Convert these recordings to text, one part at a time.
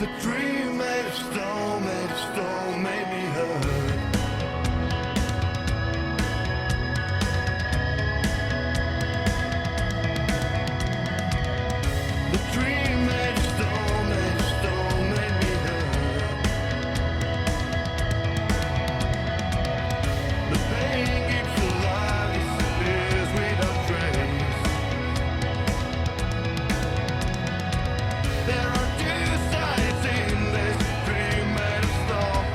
The dream made of stone, made me hurt. The dream made of stone, made me hurt. The pain keeps alive, disappears without trace. There are two sides in this dream made of stone.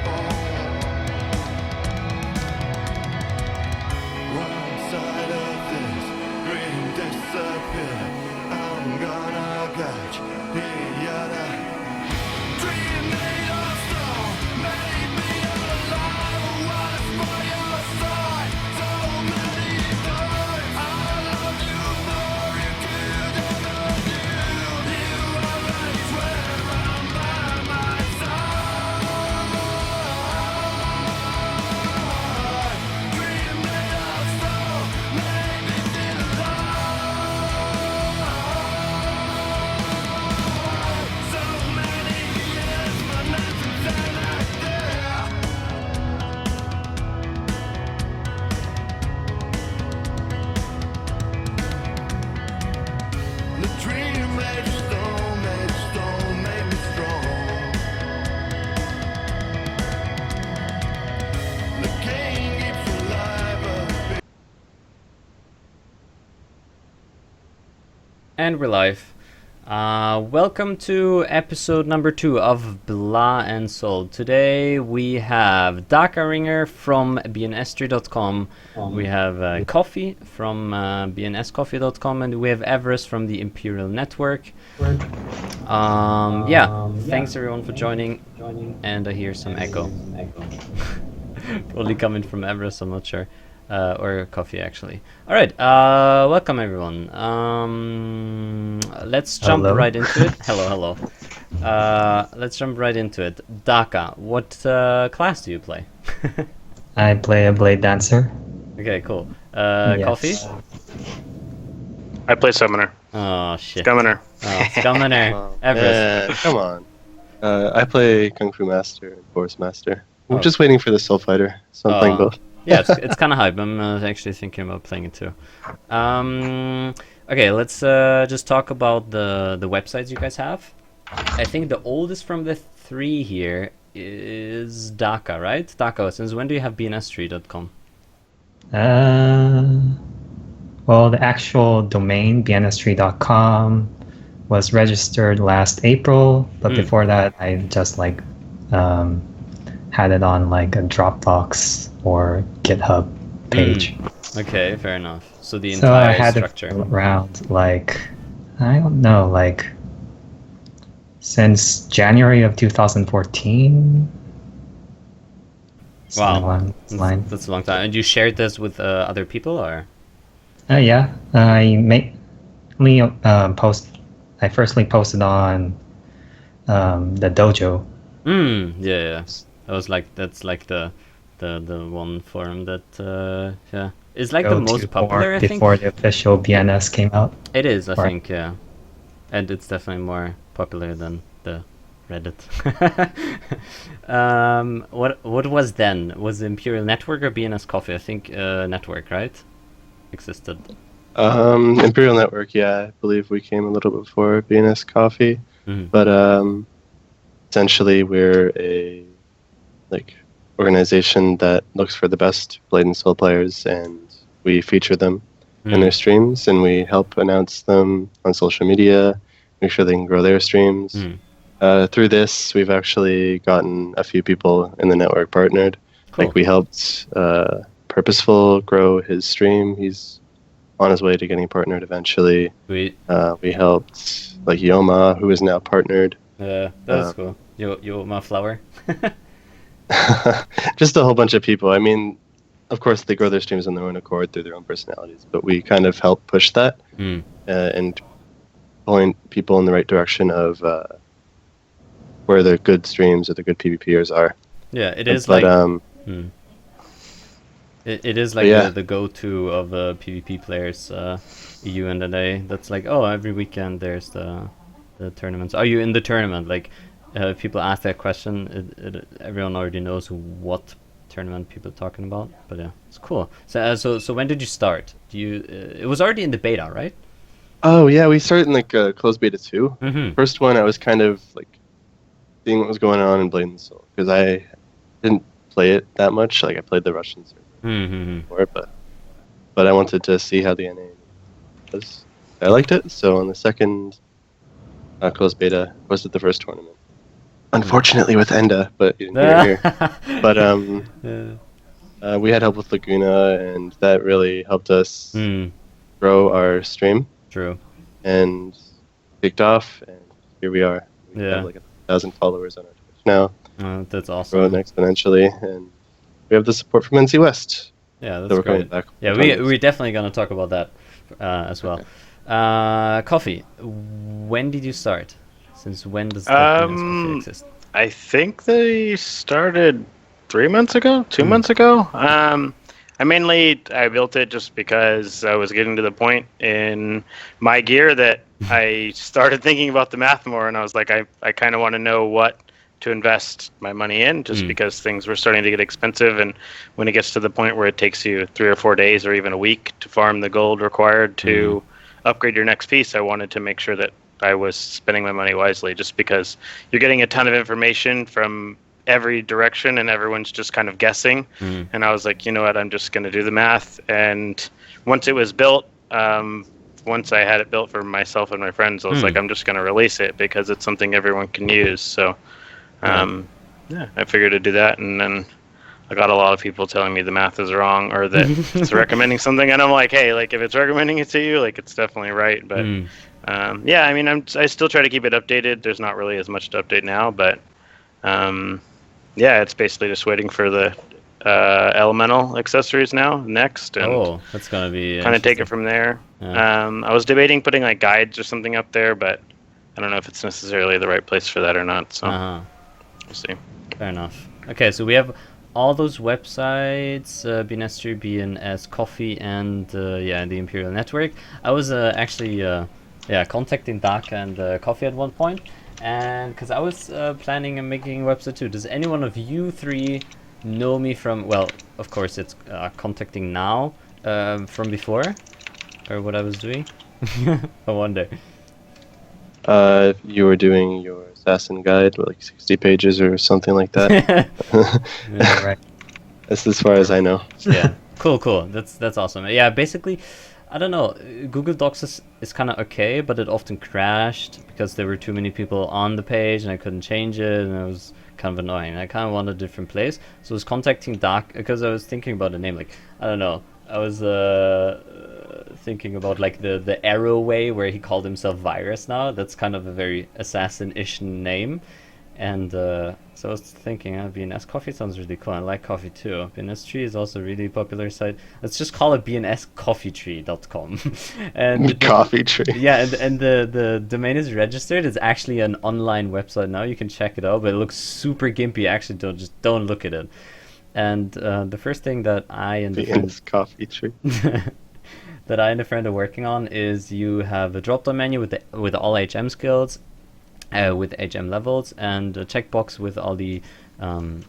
One side of this dream disappeared. I'm gonna catch the other. Dream made of stone, made me alive. Was by your side so many times. I love you more, you could ever do. You always were by my side. Dream made of stone, made me feel alive. So many years, but nothing's like there. The dream made of stone, made me strong. The king keeps alive. And we're live. Welcome to episode number 2 of Bla Soul. Today we have Daka Ringer from bnstree.com. We have Coffee from bnscoffee.com, and we have Everest from the Imperial Network. Thanks everyone for joining. And I hear some echo. Probably coming from Everest, I'm not sure. Or Coffee, actually. Alright, welcome everyone. Let's jump right into it. Hello. Let's jump right into it. Daka, what class do you play? I play a blade dancer. Okay, cool. Yes. Coffee? I play Summoner. Oh, shit. Scummoner. Oh, Scummoner. Everest. Come on. I play Kung Fu Master and Force Master. I'm Oh. just waiting for the Soul Fighter, so I'm playing Oh. both. Yeah, it's kind of hype. I'm actually thinking about playing it too. Okay, let's just talk about the websites you guys have. I think the oldest from the 3 here is Daka, right? Daka, since when do you have bnstree.com? Well, the actual domain, bnstree.com, was registered last April, but before that, I just had it on like a Dropbox or GitHub page. Okay, fair enough. So the So I entire had structure. it around I don't know, since January of 2014. Wow, Along this line. that's a long time. And you shared this with other people, or? Yeah, I mainly I firstly posted on the dojo. Yeah. That's like the one forum that is like the Go most to popular, I think. before the official BNS came out. It is, I Or- think, yeah. And it's definitely more popular than the Reddit. What was then? Was the Imperial Network or BNS Coffee? I think Network, right? Existed. Imperial Network, yeah, I believe we came a little bit before BNS Coffee, Mhm. but essentially we're a organization that looks for the best Blade and Soul players, and we feature them in their streams, and we help announce them on social media, make sure they can grow their streams. Through this, we've actually gotten a few people in the network partnered. Cool. Like we helped Purposeful grow his stream. He's on his way to getting partnered eventually. We helped Yoma, who is now partnered. That's cool. Yo, my flower. Just a whole bunch of people. I mean, of course, they grow their streams on their own accord through their own personalities, but we kind of help push that and point people in the right direction of where the good streams or the good PvPers are. Yeah, it is but, It is like yeah. the go-to of PvP players, EU and NA. That's like, oh, every weekend there's the tournaments. Are you in the tournament? Like, if people ask that question, everyone already knows what tournament people are talking about. But yeah, it's cool. So when did you start? It was already in the beta, right? Oh yeah, we started in like closed beta 2. Mm-hmm. First one, I was kind of like seeing what was going on in Blade and Soul because I didn't play it that much. Like I played the Russian server Mm-hmm. before, but I wanted to see how the NA was. I liked it, so on the second closed beta was at the first tournament. Unfortunately with Enda, but you didn't hear it here. But we had help with Laguna, and that really helped us grow our stream. True. And kicked off, and here we are. We have like 1,000 followers on our Twitch now. That's awesome. Growing exponentially, and we have the support from NC West. Yeah, that's so we're great. Coming back yeah, we're definitely gonna talk about that as well. Coffee. When did you start? Since when does Coffee exist? I think they started 3 months ago, 2 months ago. I built it just because I was getting to the point in my gear that I started thinking about the math more, and I was like, I kind of want to know what to invest my money in, just because things were starting to get expensive, and when it gets to the point where it takes you 3 or 4 days or even a week to farm the gold required to upgrade your next piece, I wanted to make sure that I was spending my money wisely, just because you're getting a ton of information from every direction and everyone's just kind of guessing. And I was like, you know what, I'm just going to do the math. And once it was built, once I had it built for myself and my friends, I was like, I'm just going to release it because it's something everyone can use. So I figured to do that, and then I got a lot of people telling me the math is wrong or that it's recommending something, and I'm like, hey, like if it's recommending it to you, like it's definitely right. But I still try to keep it updated. There's not really as much to update now, but it's basically just waiting for the elemental accessories now next, and that's gonna be kind of take it from there. I was debating putting like guides or something up there, but I don't know if it's necessarily the right place for that or not. So we'll see. Fair enough. Okay, so we have all those websites, bnstree, bnscoffee, and the Imperial Network. I was actually contacting Dak and Coffee at one point, and because I was planning on making a website too. Does any one of you three know me from? Well, of course it's contacting now from before, or what I was doing. I wonder. You were doing your assassin guide with like 60 pages or something like that. Yeah, right. That's as far as I know. Yeah, cool. That's awesome. Yeah, basically, I don't know. Google Docs is kind of okay, but it often crashed because there were too many people on the page and I couldn't change it, and it was kind of annoying. I kind of wanted a different place, so I was contacting Doc because I was thinking about a name. Like, I don't know. I was thinking about like the Arrow way, where he called himself Virus now. That's kind of a very assassin-ish name. And so I was thinking, bnscoffee sounds really cool. I like coffee too. bnstree is also a really popular site. Let's just call it bnscoffeetree.com. And Coffee tree. Yeah, and the domain is registered. It's actually an online website now. You can check it out, but it looks super gimpy. Actually, don't look at it. And the first thing that I and the coffee tree that I and a friend are working on is you have a drop-down menu with all HM skills, with HM levels, and a checkbox with all the HM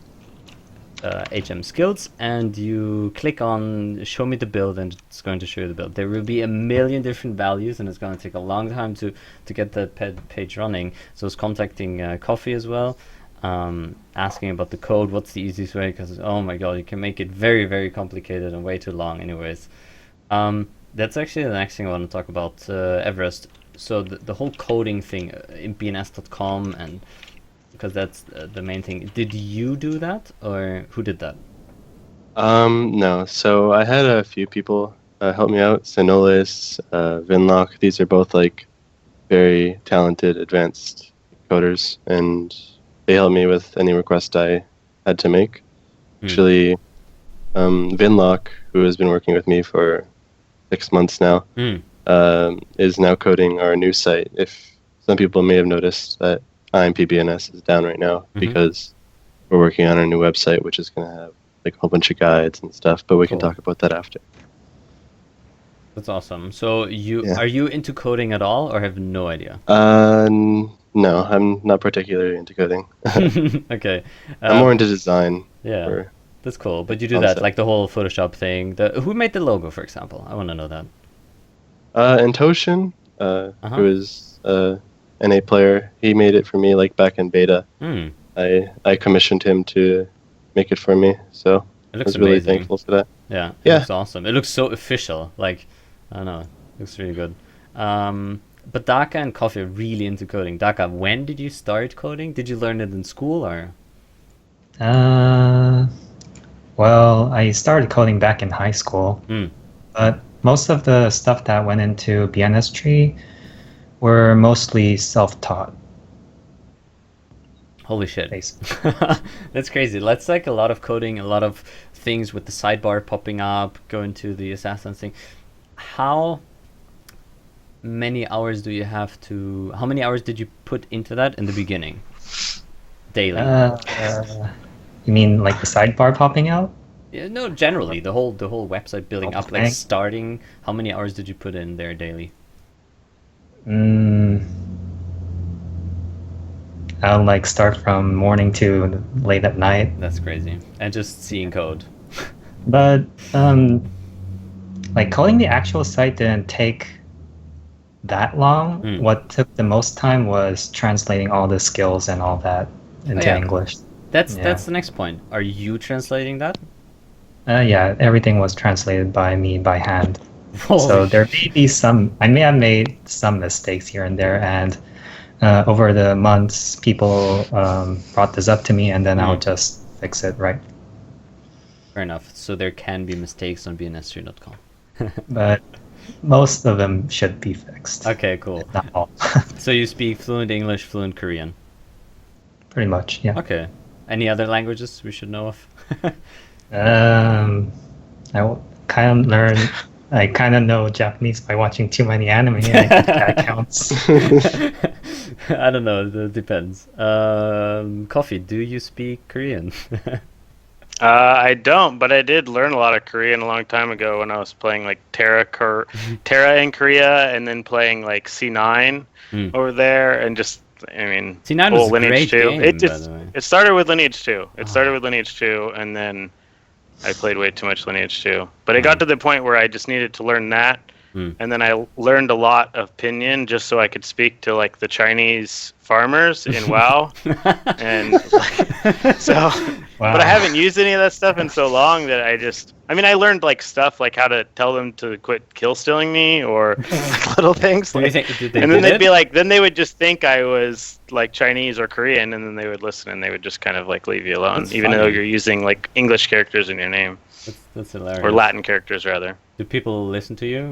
skills, and you click on show me the build, and it's going to show you the build. There will be a million different values, and it's going to take a long time to get that page running. So I was contacting Coffee as well, asking about the code, what's the easiest way, because oh my god, you can make it very, very complicated and way too long anyways. That's actually the next thing I want to talk about, Everest. So the whole coding thing in bns.com, and because that's the main thing. Did you do that, or who did that? No. So I had a few people help me out. Sinolis, Vinlock. These are both like very talented, advanced coders, and they helped me with any request I had to make. Actually, Vinlock, who has been working with me for 6 months now, is now coding our new site. If some people may have noticed that IMPBNS is down right now because we're working on our new website, which is going to have like a whole bunch of guides and stuff, but we can talk about that after. That's awesome. So Yeah. are you into coding at all, or have no idea? No, I'm not particularly into coding. Okay. I'm more into design. Yeah, Or that's cool. But you do that, concept. like the whole Photoshop thing. Who made the logo, for example? I want to know that. And Toshin, Uh-huh. who is an A player, he made it for me like back in beta. Hmm. I commissioned him to make it for me, so It I looks was really amazing. thankful for that. Yeah, it Yeah. looks awesome. It looks so official. Like, I don't know, it looks really good. But Daka and Coffee are really into coding. Daka, when did you start coding? Did you learn it in school or? Well, I started coding back in high school, Hmm. but most of the stuff that went into bnstree were mostly self-taught, Holy shit. basically. That's crazy. That's like a lot of coding, a lot of things with the sidebar popping up, going to the assassin thing. How many hours do you have to? How many hours did you put into that in the beginning? Daily? You mean like the sidebar popping out? Yeah, no, generally the whole website building up, like Okay. starting. How many hours did you put in there daily? I'll like start from morning to late at night. That's crazy. And just seeing code. But like coding the actual site didn't take that long. Mm. What took the most time was translating all the skills and all that into yeah. English. That's Yeah. the next point. Are you translating that? Yeah, everything was translated by me by hand. Holy So there may be I may have made some mistakes here and there, and over the months, people brought this up to me, and then I'll just fix it, right? Fair enough. So there can be mistakes on bnstree.com. But most of them should be fixed. Okay, cool. Not all. So you speak fluent English, fluent Korean. Pretty much, yeah. Okay. Any other languages we should know of? I kind of know Japanese by watching too many anime. I think that counts. I don't know. It depends. Coffee, do you speak Korean? I don't, but I did learn a lot of Korean a long time ago when I was playing like Terra in Korea, and then playing like C9 over there, and just C9 was a great game, by the way. It started with Lineage 2. And then I played way too much Lineage 2. But it got to the point where I just needed to learn that. And then I learned a lot of Pinyin just so I could speak to like the Chinese farmers in WoW. And so, Wow. but I haven't used any of that stuff in so long that I learned like stuff like how to tell them to quit kill stealing me, or like little things. Do you think And then they'd be like, then they would just think I was like Chinese or Korean, and then they would listen and they would just kind of like leave you alone, That's even though funny. you're using like English characters in your name, That's hilarious. or Latin characters rather. Do people listen to you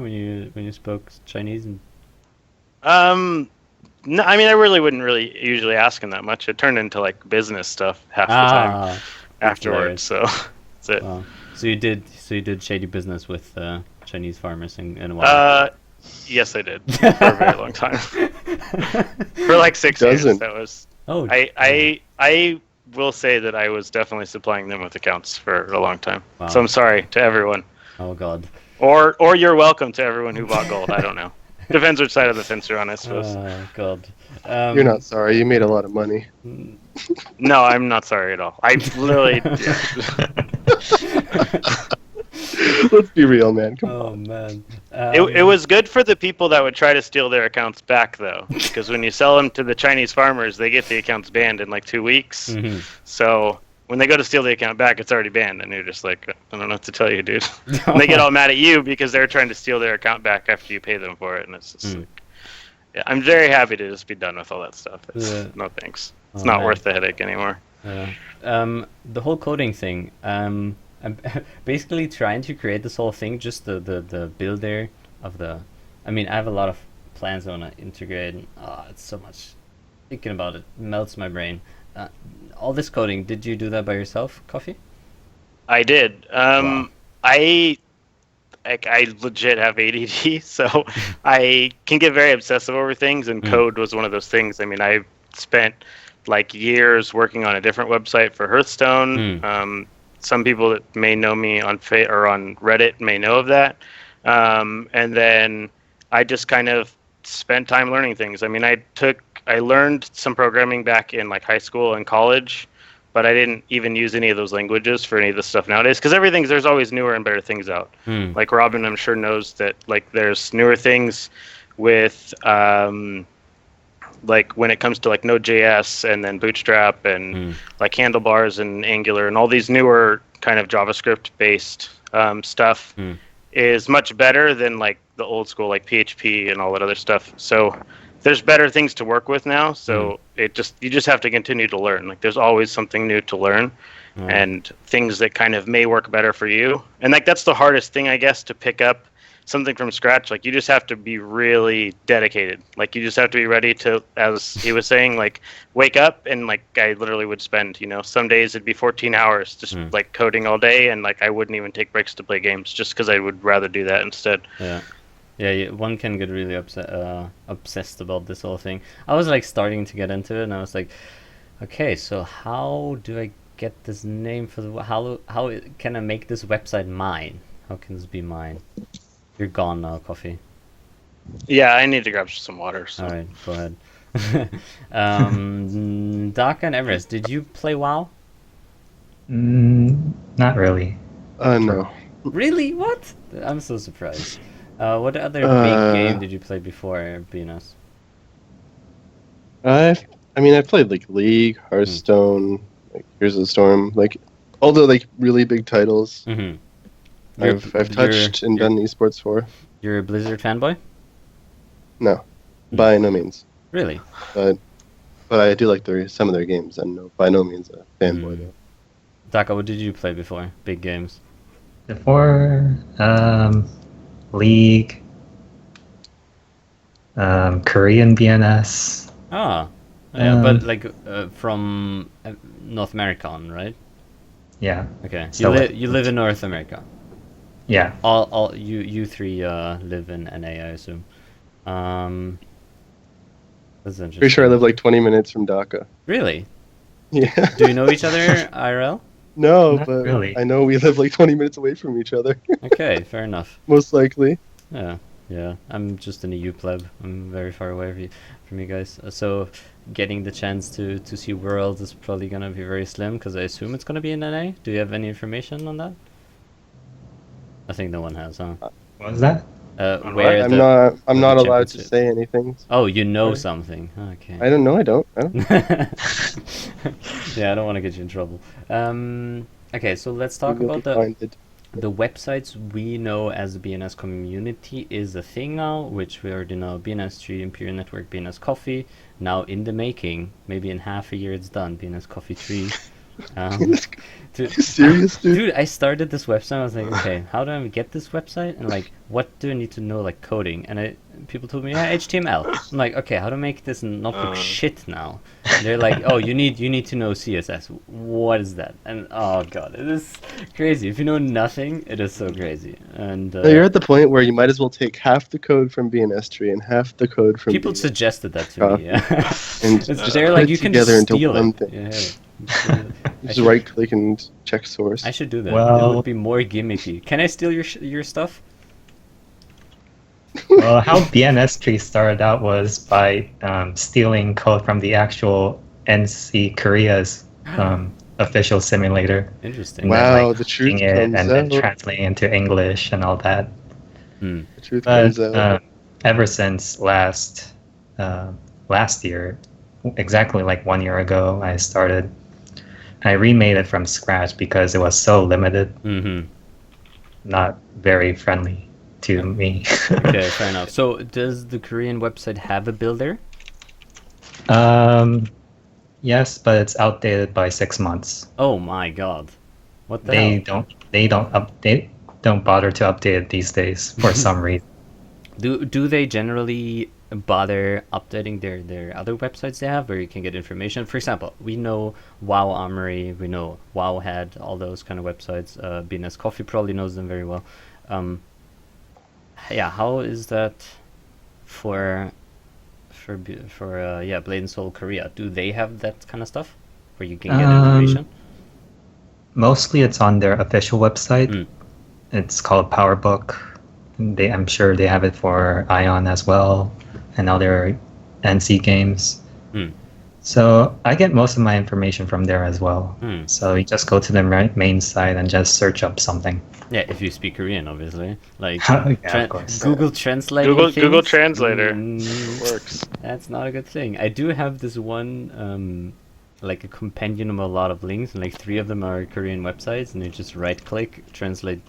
when you spoke Chinese? No, I mean, I really wouldn't usually ask them that much. It turned into like business stuff half the time afterwards. So that's it. Wow. So you did shady business with Chinese farmers in a while. Yes, I did for a very long time. For like 6 years. That was. Oh. I will say that I was definitely supplying them with accounts for a long time. Wow. So I'm sorry to everyone. Oh God. Or you're welcome to everyone who bought gold. I don't know. Depends which side of the fence you're on, I suppose. Oh God. You're not sorry. You made a lot of money. No, I'm not sorry at all. I literally. Let's be real, man. Come on. Oh man. It was good for the people that would try to steal their accounts back, though, because when you sell them to the Chinese farmers, they get the accounts banned in like 2 weeks. Mhm. So when they go to steal the account back, it's already banned, and you're just like, I don't know what to tell you, dude. And they get all mad at you because they're trying to steal their account back after you pay them for it, and it's just like, yeah, I'm very happy to just be done with all that stuff. No thanks. It's not worth the headache anymore. The whole coding thing. I'm basically trying to create this whole thing, just the builder of the. I mean, I have a lot of plans I want to integrate. And, it's so much. Thinking about it melts my brain. All this coding, did you do that by yourself, Coffee? I did. Wow. I legit have ADD, so I can get very obsessive over things, and code was one of those things. I mean, I spent like years working on a different website for Hearthstone. Some people that may know me on on Reddit may know of that. And then I just kind of spent time learning things. I mean, I learned some programming back in like high school and college, but I didn't even use any of those languages for any of the stuff nowadays because there's always newer and better things out. Like Robin, I'm sure knows that like there's newer things with like when it comes to like Node.js and then Bootstrap and like Handlebars and Angular and all these newer kind of JavaScript based stuff is much better than like the old school like PHP and all that other stuff. So there's better things to work with now. So you just have to continue to learn. Like there's always something new to learn and things that kind of may work better for you. And like that's the hardest thing, I guess, to pick up something from scratch. Like you just have to be really dedicated. Like you just have to be ready to, as he was saying, like wake up and like I literally would spend, some days it'd be 14 hours just like coding all day, and like I wouldn't even take breaks to play games just because I would rather do that instead. Yeah, one can get really obsessed about this whole thing. I was like starting to get into it, and I was like, okay, so how do I get this name for the how can I make this website mine? How can this be mine? You're gone now, Coffee. Yeah, I need to grab some water. So. All right, go ahead. Daka and Everest, did you play WoW? Not really. No. Really? What? I'm so surprised. What other big game did you play before BNS? I played like League, Hearthstone, like Heroes of the Storm, like all the like really big titles. I've touched and done esports for. You're a Blizzard fanboy? No, by no means. Really? But I do like some of their games. I'm by no means a fanboy though. Daka, what did you play before? Big games. Before League, Korean BNS. Ah, yeah, but like from North America, right? Yeah. Okay. So you live in North America. Yeah. All you three live in NA, I assume. That's interesting. Pretty sure I live like 20 minutes from Dhaka. Really? Yeah. Do you know each other IRL? No, Not but really. I know we live like 20 minutes away from each other. Okay, fair enough. Most likely. Yeah. I'm just an EU pleb. I'm very far away from you guys. So getting the chance to see Worlds is probably gonna be very slim because I assume it's gonna be in NA. Do you have any information on that? I think no one has, huh? What was that? Where I'm the not allowed to championship- say anything. Oh, you know something. Okay. I don't know. I don't. Yeah, I don't want to get you in trouble. Okay, so let's talk You'll about be blinded. the websites we know as the BNS community is a thing now, which we already know. bnstree, Imperial Network, BNS Coffee. Now in the making, maybe in half a year it's done. BNS Coffee 3. Dude, You serious, dude? Dude, I started this website. I was like, okay, how do I get this website? And like, what do I need to know, like coding? And people told me, yeah, HTML. I'm like, okay, how to make this not look shit now? And they're like, oh, you need to know CSS. What is that? And oh god, it is crazy. If you know nothing, it is so crazy. And So you're at the point where you might as well take half the code from bnstree and half the code from people BNS suggested that to me. Yeah, and they're put like, it you can together just into steal one it. thing. Yeah. Just right click and check source. I should do that. It Well- would be more gimmicky. Can I steal your stuff? Well, how BNS started out was by stealing code from the actual NC Korea's official simulator. Interesting. And Wow, then, like, the truth taking it comes and then out. translating into English and all that. Hmm. The truth But comes out. ever since last year, exactly like 1 year ago, I remade it from scratch because it was so limited, Mm-hmm. not very friendly to me. Okay, fair enough. So, does the Korean website have a builder? Yes, but it's outdated by 6 months. Oh my god. What the They hell? don't bother to update it these days for some reason. Do they generally bother updating their other websites they have where you can get information? For example, we know WoW Armory, we know WoWhead, all those kind of websites. BNS Coffee probably knows them very well. Yeah, how is that for Blade & Soul Korea? Do they have that kind of stuff where you can get information? Mostly it's on their official website. Mm. It's called PowerBook. I'm sure they have it for Ion as well, and other NC games. Hmm. So I get most of my information from there as well. So you just go to the main site and just search up something. Yeah, if you speak Korean, obviously. Like Yeah, of course. Google translating Google things, Translator mm, works. that's not a good thing. I do have this one, like a compendium of a lot of links, and like 3 of them are Korean websites, and you just right-click, translate,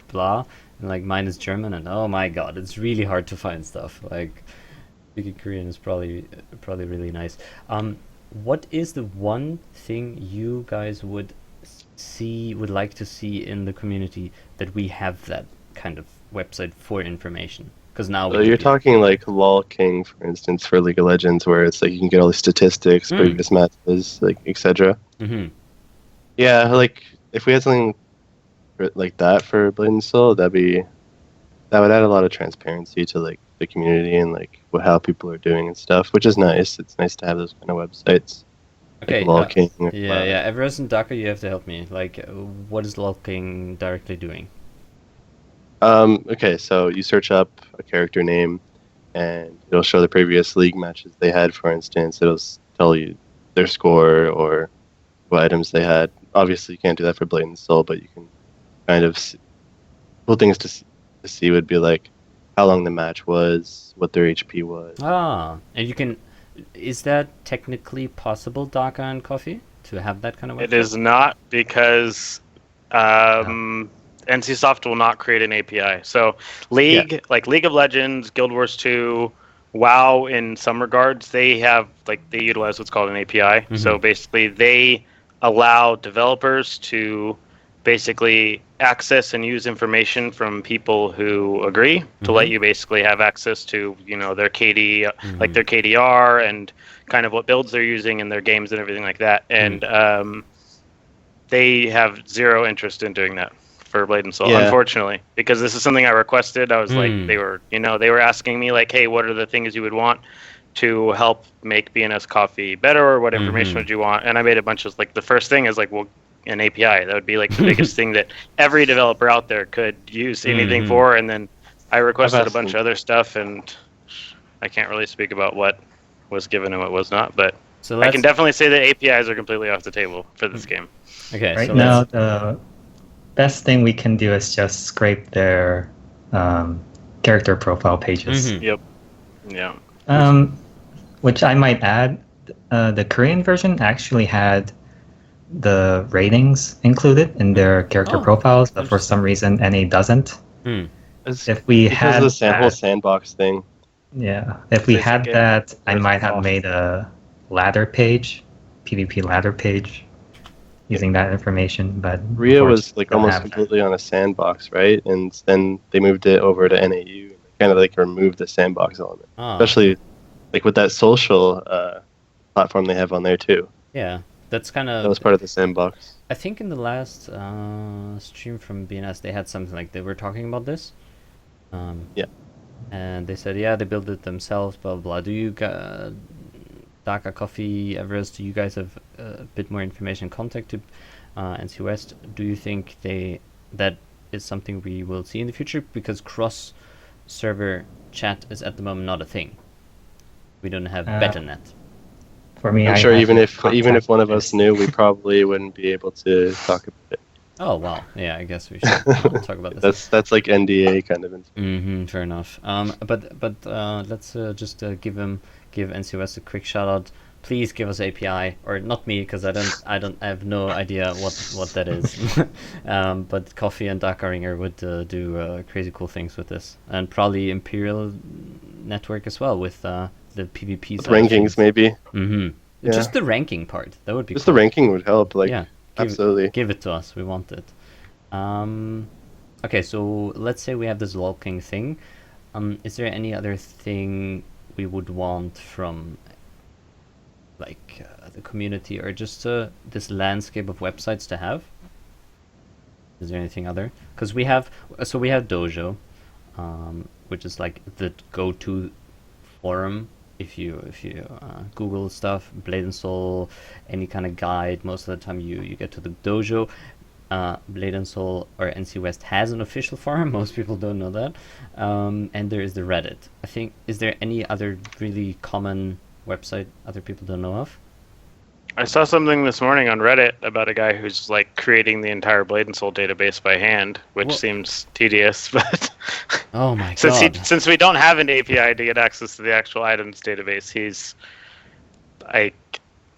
blah, and like mine is German, and oh my god, it's really hard to find stuff. Like speaking Korean is probably really nice. What is the one thing you guys would like to see in the community that we have that kind of website for information? Because now So you're talking like LOL King, for instance, for League of Legends, where it's like you can get all the statistics, previous matches, like etc. Mm-hmm. Yeah, like if we had something like that for Blade and Soul, that would add a lot of transparency to like the community and like how people are doing and stuff, which is nice. It's nice to have those kind of websites. Okay. Like LOL King. Or Yeah. Everest and Dhaka, you have to help me. Like, what is LOL King directly doing? Okay, so you search up a character name, and it'll show the previous league matches they had. For instance, it'll tell you their score or what items they had. Obviously, you can't do that for Blade and Soul, but you can kind of cool things to see would be like how long the match was, what their HP was. And you can. Is that technically possible, Dhaka and Coffee, to have that kind of website? It is not, because NCSoft will not create an API. So League, like League of Legends, Guild Wars 2, WoW, in some regards, they utilize what's called an API. So basically, they allow developers to basically access and use information from people who agree to let you basically have access to, their KD, like their KDR and kind of what builds they're using in their games and everything like that. And they have zero interest in doing that for Blade and Soul, unfortunately, because this is something I requested. I was like, they were asking me like, hey, what are the things you would want to help make bnscoffee better, or what information would you want? And I made a bunch of, like, the first thing is like, well, an API. That would be like the biggest thing that every developer out there could use anything for. And then I requested a bunch of other stuff, and I can't really speak about what was given and what was not, but so I can definitely say that APIs are completely off the table for this game. Okay. Right now, the best thing we can do is just scrape their character profile pages. Yep. Yeah. Which I might add, the Korean version actually had the ratings included in their character profiles, but for some reason NA doesn't. If we had the whole sandbox thing. Yeah, if we had that, I might have made a ladder page, PvP ladder page, using that information. But Rio was like almost completely on a sandbox, right? And then they moved it over to NAU, kind of like removed the sandbox element, especially like with that social platform they have on there too. Yeah. That was part of the sandbox. I think in the last stream from BNS, they had something like they were talking about this. And they said, they built it themselves, blah, blah, blah. Do you, Dhaka, Coffee, Everest, do you guys have a bit more information? Contact to NC West. Do you think that is something we will see in the future? Because cross-server chat is at the moment not a thing. We don't have BetaNet. For me, I'm sure even if one of us knew, we probably wouldn't be able to talk about it. Oh wow, yeah, I guess we should talk about this. That's like NDA kind of. Fair enough. But let's just give NCOS a quick shout out. Please give us API, or not me, because I have no idea what that is. But Coffee and Dakaringer would do crazy cool things with this, and probably Imperial Network as well with the PvP rankings, maybe. Yeah. Just the ranking part. That would be just cool. The ranking would help. Like, absolutely. Give it to us. We want it. Okay, so let's say we have this LOL King thing. Is there any other thing we would want from like the community, or just this landscape of websites to have? Is there anything other? Because we have Dojo, which is like the go-to forum. If you Google stuff, Blade and Soul, any kind of guide, most of the time you get to the dojo. Blade and Soul or NC West has an official forum. Most people don't know that. And there is the Reddit. I think, is there any other really common website other people don't know of? I saw something this morning on Reddit about a guy who's like creating the entire Blade and Soul database by hand, which seems tedious, but oh my god! Since we don't have an API to get access to the actual items database, I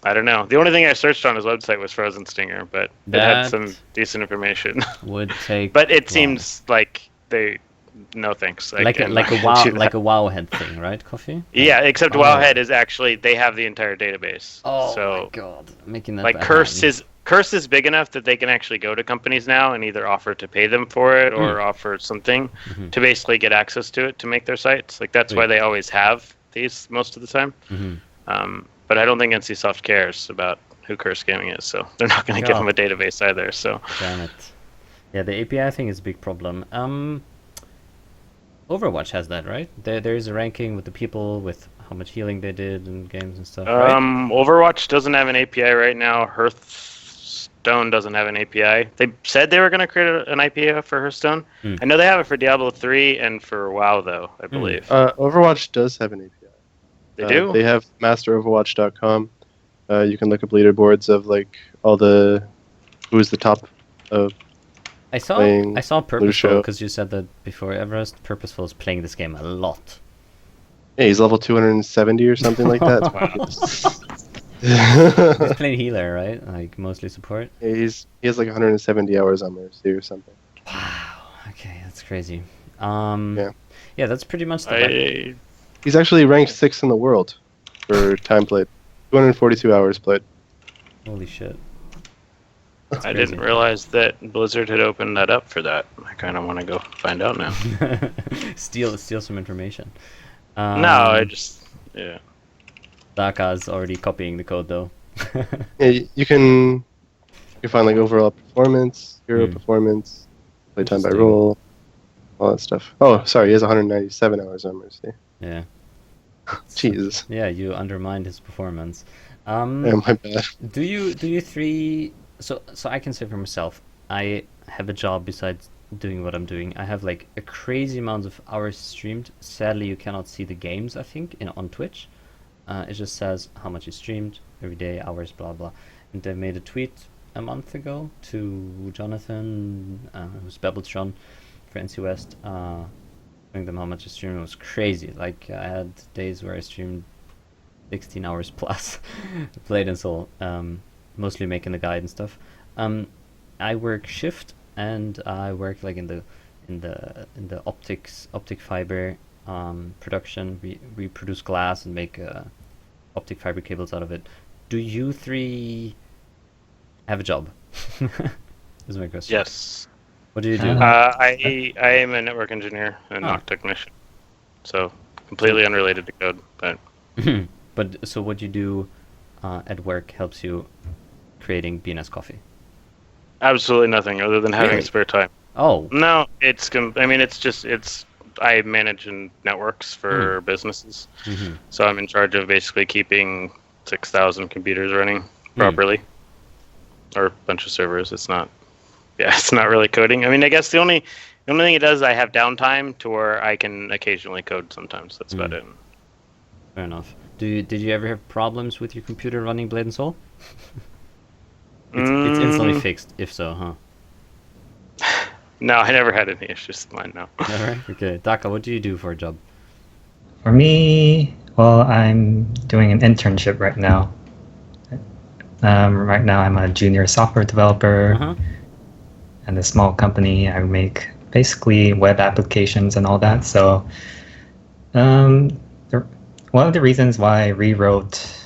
don't know. The only thing I searched on his website was Frozen Stinger, but it had some decent information. Would take, but it seems like no thanks. Like a Wowhead thing, right, Coffee? Yeah, except Wowhead is actually they have the entire database. Oh so, my god, making that like Curse is big enough that they can actually go to companies now and either offer to pay them for it or offer something to basically get access to it to make their sites. Like that's why they always have these most of the time. But I don't think NCSoft cares about who Curse Gaming is, so they're not going to give them a database either. So damn it. Yeah, the API thing is a big problem. Overwatch has that, right? There is a ranking with the people with how much healing they did in games and stuff. Right? Overwatch doesn't have an API right now. Hearthstone doesn't have an API. They said they were going to create an API for Hearthstone. I know they have it for Diablo 3 and for WoW, though, I believe. Overwatch does have an API. They do? They have masteroverwatch.com. You can look up leaderboards of like all who's the top of. I saw Purposeful because you said that before. Everest Purposeful is playing this game a lot. Yeah, he's level 270 or something like that. He's playing healer, right? Like mostly support. Yeah, he has like 170 hours on Mercy or something. Wow. Okay, that's crazy. Yeah, that's pretty much the. He's actually ranked 6th in the world for time played. 242 hours played. Holy shit. I didn't realize that Blizzard had opened that up for that. I kind of want to go find out now. steal some information. No, yeah. Daka's already copying the code though. Yeah, you can find like overall performance, hero performance, playtime by role, all that stuff. Oh, sorry, he has 197 hours on Mercy. Yeah. Jesus. Yeah, you undermined his performance. Yeah, my bad. Do you three? So I can say for myself, I have a job besides doing what I'm doing. I have like a crazy amount of hours streamed. Sadly, you cannot see the games. I think on Twitch, it just says how much you streamed every day, hours, blah blah. And I made a tweet a month ago to Jonathan, who's Babeltron for NC West, showing them how much I streamed. It was crazy. Like I had days where I streamed 16 hours plus, Blade and Soul, mostly making the guide and stuff. I work shift, and I work like in the optic fiber production. We produce glass and make optic fiber cables out of it. Do you three have a job? Is my question. Yes. What do you do? I am a network engineer and NOC technician, so completely unrelated to code. But so what you do at work helps you creating bnscoffee? Absolutely nothing other than having spare time. Oh no, I manage networks for businesses, so I'm in charge of basically keeping 6,000 computers running properly, or a bunch of servers. It's not really coding. I mean, I guess the only thing it does is I have downtime to where I can occasionally code sometimes. That's about it. Fair enough. Did you ever have problems with your computer running Blade and Soul? It's instantly fixed, if so, huh? No, I never had any issues with mine, no. Alright, okay. Daka, what do you do for a job? For me, well, I'm doing an internship right now. Right now I'm a junior software developer and a small company. I make basically web applications and all that. So one of the reasons why I rewrote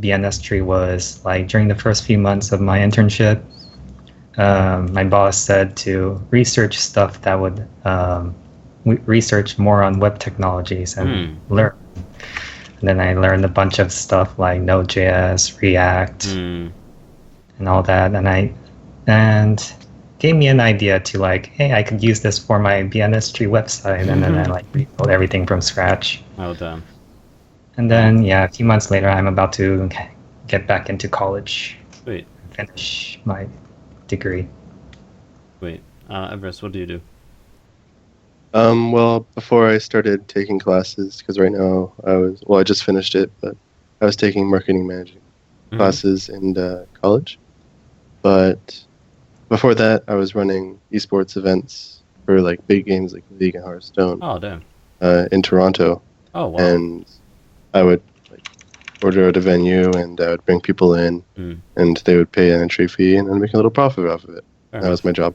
bnstree was like during the first few months of my internship, my boss said to research stuff that would research more on web technologies and learn. And then I learned a bunch of stuff like Node.js, React, and all that. And gave me an idea to like, hey, I could use this for my bnstree website. And then I like rebuilt everything from scratch. Oh, damn. And then, a few months later, I'm about to get back into college. Sweet. Finish my degree. Wait, Everest, what do you do? Well, before I started taking classes, because right now I just finished it, but I was taking marketing managing classes in college. But before that, I was running esports events for like big games like League and Hearthstone Oh, damn. in Toronto. Oh, wow. And I would like order at a venue, and I would bring people in, and they would pay an entry fee, and I'd make a little profit off of it. That was my job.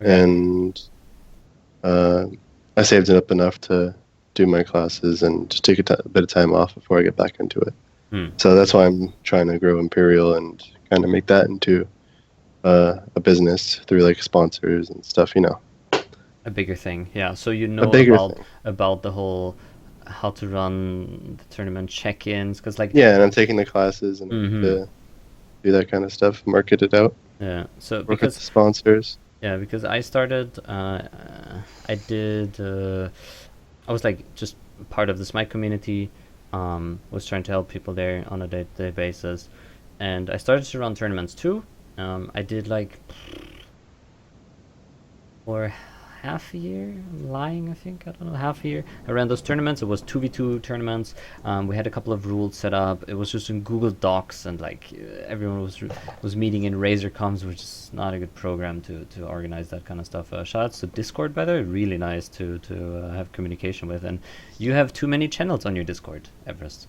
Okay. And I saved it up enough to do my classes and to take a bit of time off before I get back into it. So that's why I'm trying to grow Imperial and kind of make that into a business through like sponsors and stuff, you know. A bigger thing, yeah. So you know about the whole how to run the tournament check-ins, because like and I'm taking the classes and to do that kind of stuff, market it out. Yeah. So work because with the sponsors. Yeah, because I started, I did, I was like just part of the Smite community, was trying to help people there on a day-to-day basis, and I started to run tournaments too. I did like for half a year, I'm lying, I think, I don't know, half a year. I ran those tournaments. It was 2v2 tournaments. We had a couple of rules set up. It was just in Google Docs, and like everyone was meeting in Razer Comms, which is not a good program to organize that kind of stuff. Shout outs to Discord, by the way, really nice to have communication with. And you have too many channels on your Discord, Everest.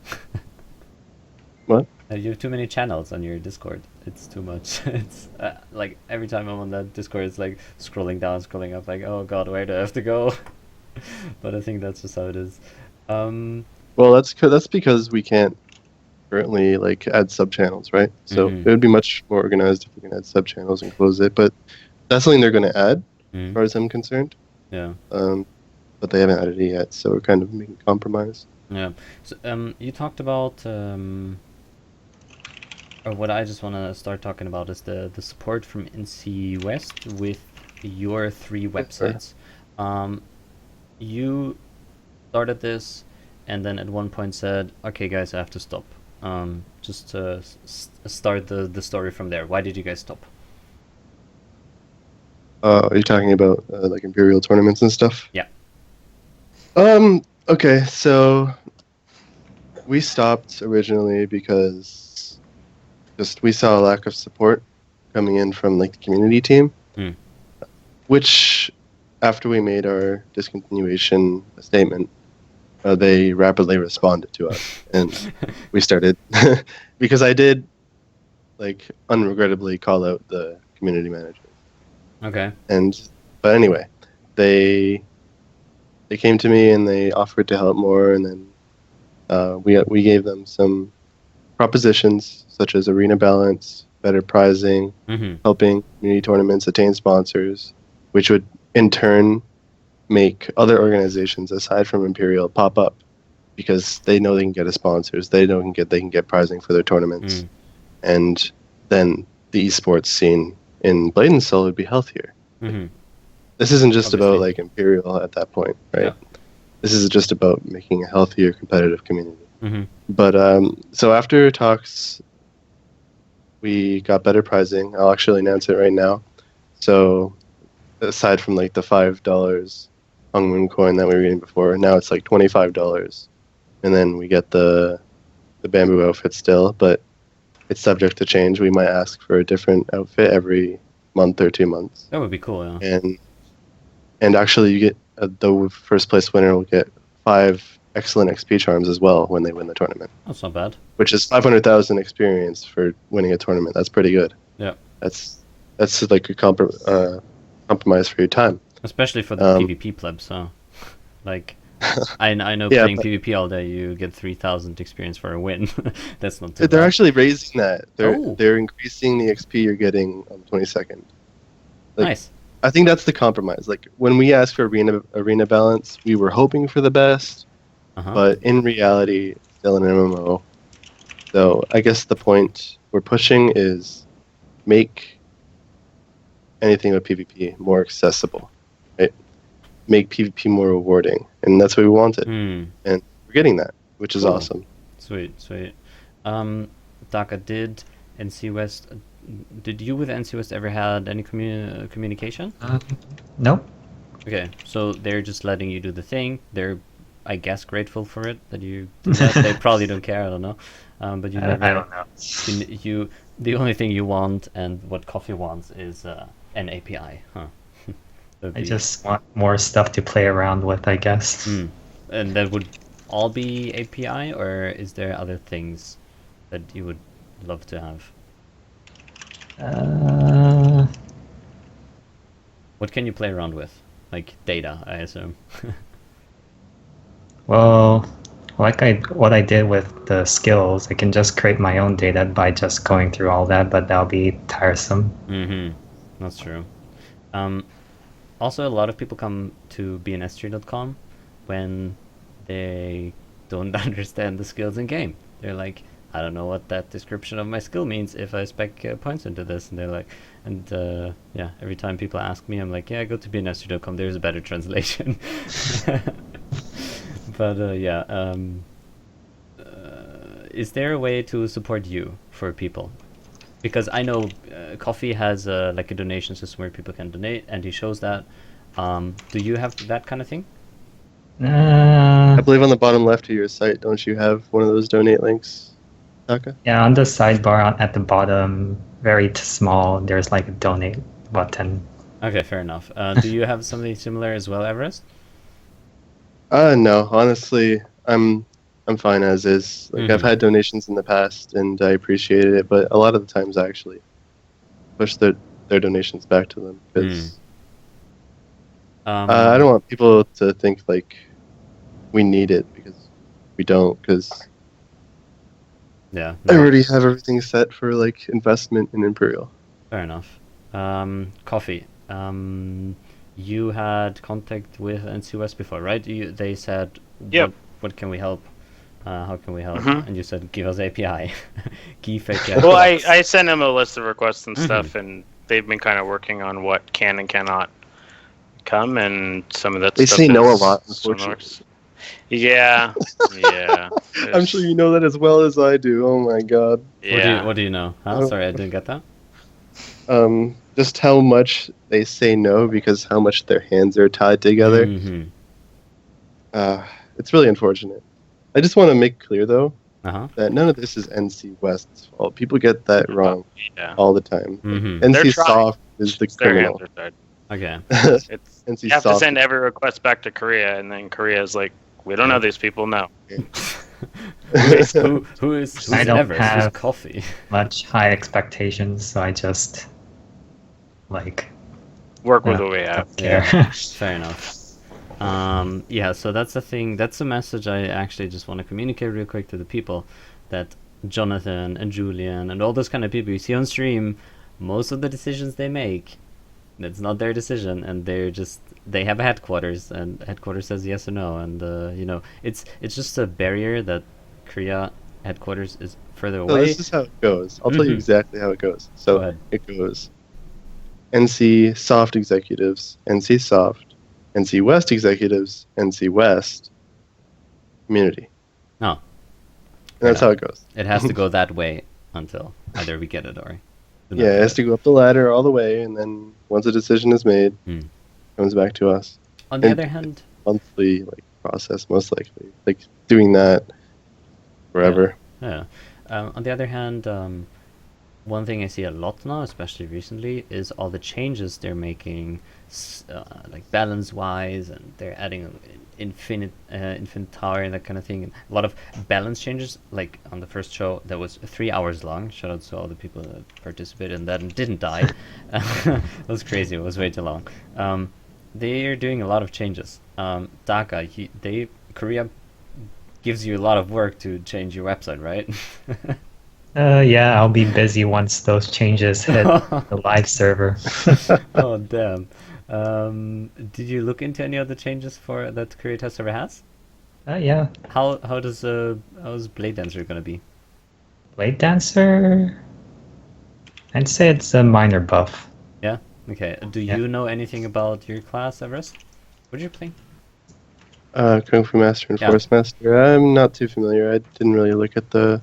What? You have too many channels on your Discord. It's too much. It's like every time I'm on that Discord, it's like scrolling down, scrolling up, like, oh god, where do I have to go? But I think that's just how it is. Well, that's because we can't currently like add sub channels, right? So it would be much more organized if we can add sub channels and close it. But that's something they're going to add, as far as I'm concerned. Yeah. But they haven't added it yet, so we're kind of making a compromise. Yeah. So you talked about. Or what I just want to start talking about is the support from NC West with your 3 websites. You started this, and then at one point said, "Okay, guys, I have to stop." Just to start the story from there. Why did you guys stop? Are you talking about like Imperial tournaments and stuff? Yeah. Okay, so we stopped originally because we saw a lack of support coming in from like the community team, which after we made our discontinuation statement, they rapidly responded to us, and we started because I did like unregrettably call out the community manager. Okay. But anyway, they came to me and they offered to help more, and then we gave them some propositions such as arena balance, better prizing, helping community tournaments attain sponsors, which would in turn make other organizations aside from Imperial pop up because they know they can get a sponsors, they know they can get prizing for their tournaments, and then the esports scene in Blade and Soul would be healthier. This isn't just about like Imperial at that point, right? Yeah. This is just about making a healthier competitive community. But so after talks, we got better pricing. I'll actually announce it right now. So aside from like the $5 Hung Moon coin that we were getting before, now it's like $25, and then we get the bamboo outfit still, but it's subject to change. We might ask for a different outfit every month or 2 months. That would be cool, yeah. And actually, you get the first place winner will get 5 excellent XP charms as well when they win the tournament. That's not bad. Which is 500,000 experience for winning a tournament. That's pretty good. Yeah. That's like a compromise for your time. Especially for the PvP plebs, so like I know playing PvP all day, you get 3,000 experience for a win. That's not too bad. They're actually raising that. They're increasing the XP you're getting on the 22nd. Like, nice. I think that's the compromise. Like when we asked for arena balance, we were hoping for the best, but in reality, still an MMO. So I guess the point we're pushing is make anything with PvP more accessible, right? Make PvP more rewarding, and that's what we wanted, and we're getting that, which is awesome. Sweet. Daka, did NC West did you with NCWest ever had any communication? Nope. Okay, so they're just letting you do the thing. They're, I guess, grateful for it that you do that. They probably don't care. I don't know. But you never. I don't know. You the only thing you want and what Coffee wants is an API, huh? I just want more stuff to play around with, I guess. And that would all be API, or is there other things that you would love to have? What can you play around with? Like data, I assume. Well, what I did with the skills, I can just create my own data by just going through all that, but that'll be tiresome. That's true. Also, a lot of people come to bnstree.com when they don't understand the skills in game. They're like, I don't know what that description of my skill means if I spec points into this. And they're like, yeah, every time people ask me, I'm like, yeah, go to bnstree.com, there's a better translation. But yeah, is there a way to support you for people? Because I know Coffee has like a donation system where people can donate, and he shows that. Do you have that kind of thing? I believe on the bottom left of your site, don't you have one of those donate links, Taka? Yeah, on the sidebar at the bottom, very small, there's like a donate button. Okay, fair enough. Do you have something similar as well, Everest? No, honestly, I'm fine as is. Like I've had donations in the past, and I appreciated it, but a lot of the times I actually push their donations back to them because I don't want people to think like we need it because we don't. Because yeah, I already have everything set for like investment in Imperial. Fair enough. Coffee. You had contact with NCWest before, right? They said, Yep. What can we help? How can we help? And you said, give us API. Give API. Well, I sent them a list of requests and stuff, and they've been kind of working on what can and cannot come, and some of that They stuff say no a is lot, still in the unfortunately. works. Yeah, yeah. I'm sure you know that as well as I do. Oh my god. Yeah. What do you know? Huh? Sorry, I didn't get that. Just how much they say no because how much their hands are tied together. It's really unfortunate. I just want to make clear, though, that none of this is NC West's fault. People get that wrong all the time. NC Soft is the criminal. Okay. NC You have to Soft. send every request back to Korea, and then Korea is like, we don't know these people, no. Who's I don't Everest? Who's have Coffee? much high expectations, so I just like Work with what we have. don't care. Fair enough. Yeah, so that's the thing. That's the message I actually just want to communicate real quick to the people, that Jonathan and Julian and all those kind of people you see on stream, most of the decisions they make, it's not their decision, and they have a headquarters, and headquarters says yes or no, and you know, it's just a barrier that Korea headquarters is further away. So this is how it goes. I'll tell you exactly how it goes. So Go ahead. it goes NC Soft executives, NC Soft, NC West executives, NC West community. Oh. And that's how it goes. It has to go that way until either we get it or... Yeah, it has to go up the ladder all the way, and then once a decision is made, it comes back to us. On the other hand... Monthly process, most likely. Like, doing that forever. Yeah. On the other hand, one thing I see a lot now, especially recently, is all the changes they're making, like balance-wise, and they're adding infinite tower and that kind of thing. And a lot of balance changes. Like on the first show, that was 3 hours long. Shout out to all the people that participated in that and didn't die. It was crazy. It was way too long. They're doing a lot of changes. Daka, Korea gives you a lot of work to change your website, right? Yeah, I'll be busy once those changes hit the live server. Oh damn! Did you look into any of the changes for that Korea test server has? Yeah. How's Blade Dancer gonna be? Blade Dancer? I'd say it's a minor buff. Yeah. Okay. Do you know anything about your class, Everest? What did you play? Kung Fu Master and Force Master. I'm not too familiar. I didn't really look at the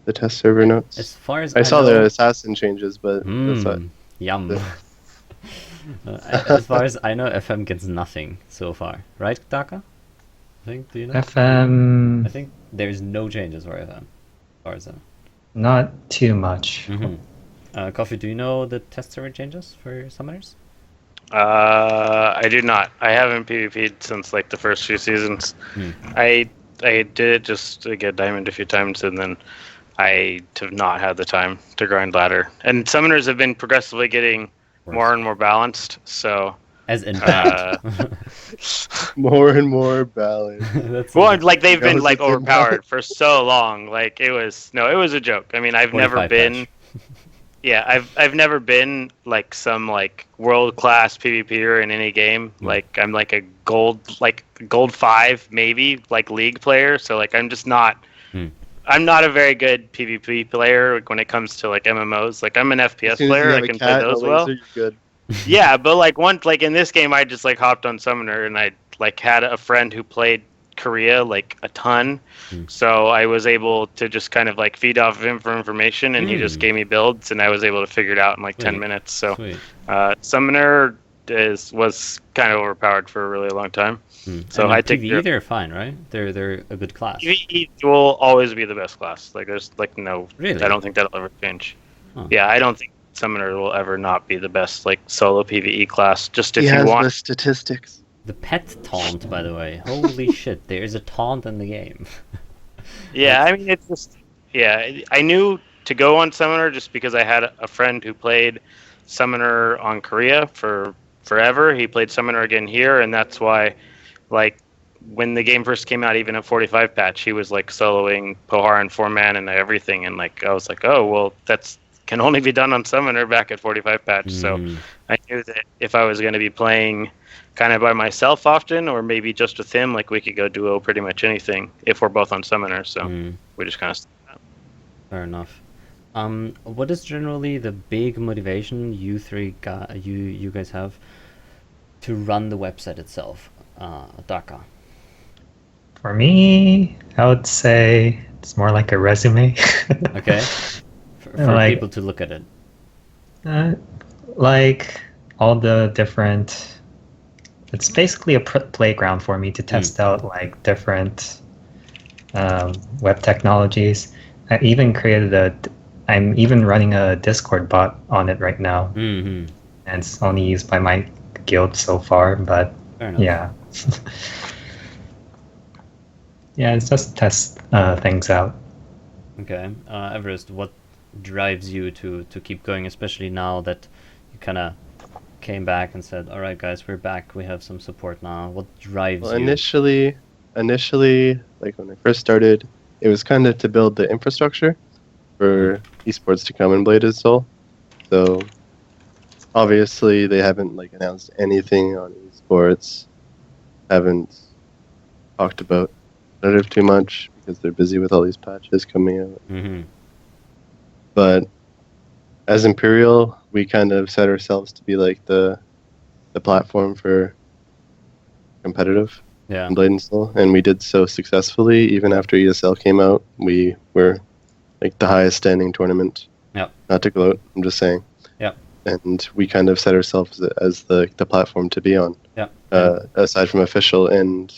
the test server notes. As far as I saw know, the assassin changes, but that's not. Yum. the- As far as I know, FM gets nothing so far, right, Daka? I think. Do you know? I FM, think there's no changes for FM, as far as I know. not too much. Coffee, do you know the test server changes for summoners? I do not. I haven't PvP'd since like the first few seasons. I did it just to get diamond a few times, and then I have not had the time to grind ladder. And summoners have been progressively getting more and more balanced. So As in bad. More and more balanced. well, like they've That been was like the thing, overpowered for so long. Like it was a joke. I mean, I've never 45 been. patch. Yeah, I've never been like some like world class PvPer in any game. Like I'm like a gold 5 maybe like league player. So like I'm just not. I'm not a very good PvP player like, when it comes to like MMOs. Like I'm an FPS As soon as player. you I have a can cat play and a those well. laser, you're good. Yeah, but like in this game, I just like hopped on Summoner and I like had a friend who played Korea like a ton, so I was able to just kind of like feed off of him for information, and he just gave me builds, and I was able to figure it out in like 10 minutes. So Summoner was kind of overpowered for a really long time. So I think PvE they're fine, right? They're a good class. PvE will always be the best class. Like there's like no, Really? I don't think that'll ever change. Huh. Yeah, I don't think Summoner will ever not be the best like solo PvE class. Just if He you has want. the statistics. The pet taunt, by the way. Holy shit, there's a taunt in the game. Yeah, I mean it's just I knew to go on Summoner just because I had a friend who played Summoner on Korea for forever. He played Summoner again here, and that's why like when the game first came out, even at 45 patch, he was like soloing Pohar and 4-man and everything, and like I was like, oh well, that's can only be done on Summoner back at 45 patch. So I knew that if I was going to be playing kind of by myself often, or maybe just with him, like we could go duo pretty much anything if we're both on Summoner. So we just kind of. Fair enough. What is generally the big motivation you guys have to run the website itself, Daka? For me, I would say it's more like a resume. Okay. For like, people to look at it. Like all the different. It's basically a playground for me to test out like different web technologies. I even I'm even running a Discord bot on it right now, and it's only used by my guild so far. But yeah, yeah, it's just test things out. Okay, Everest, what drives you to keep going, especially now that you kind of came back and said, all right guys, we're back, we have some support now? What drives you? Initially, like when I first started, it was kind of to build the infrastructure for esports to come in Bladed Soul. So obviously they haven't like announced anything on esports, haven't talked about it too much because they're busy with all these patches coming out. But as Imperial, we kind of set ourselves to be like the platform for competitive in Blade and Soul, and we did so successfully. Even after ESL came out, we were like the highest standing tournament. Not to gloat, I'm just saying. And we kind of set ourselves as the platform to be on. Aside from official, and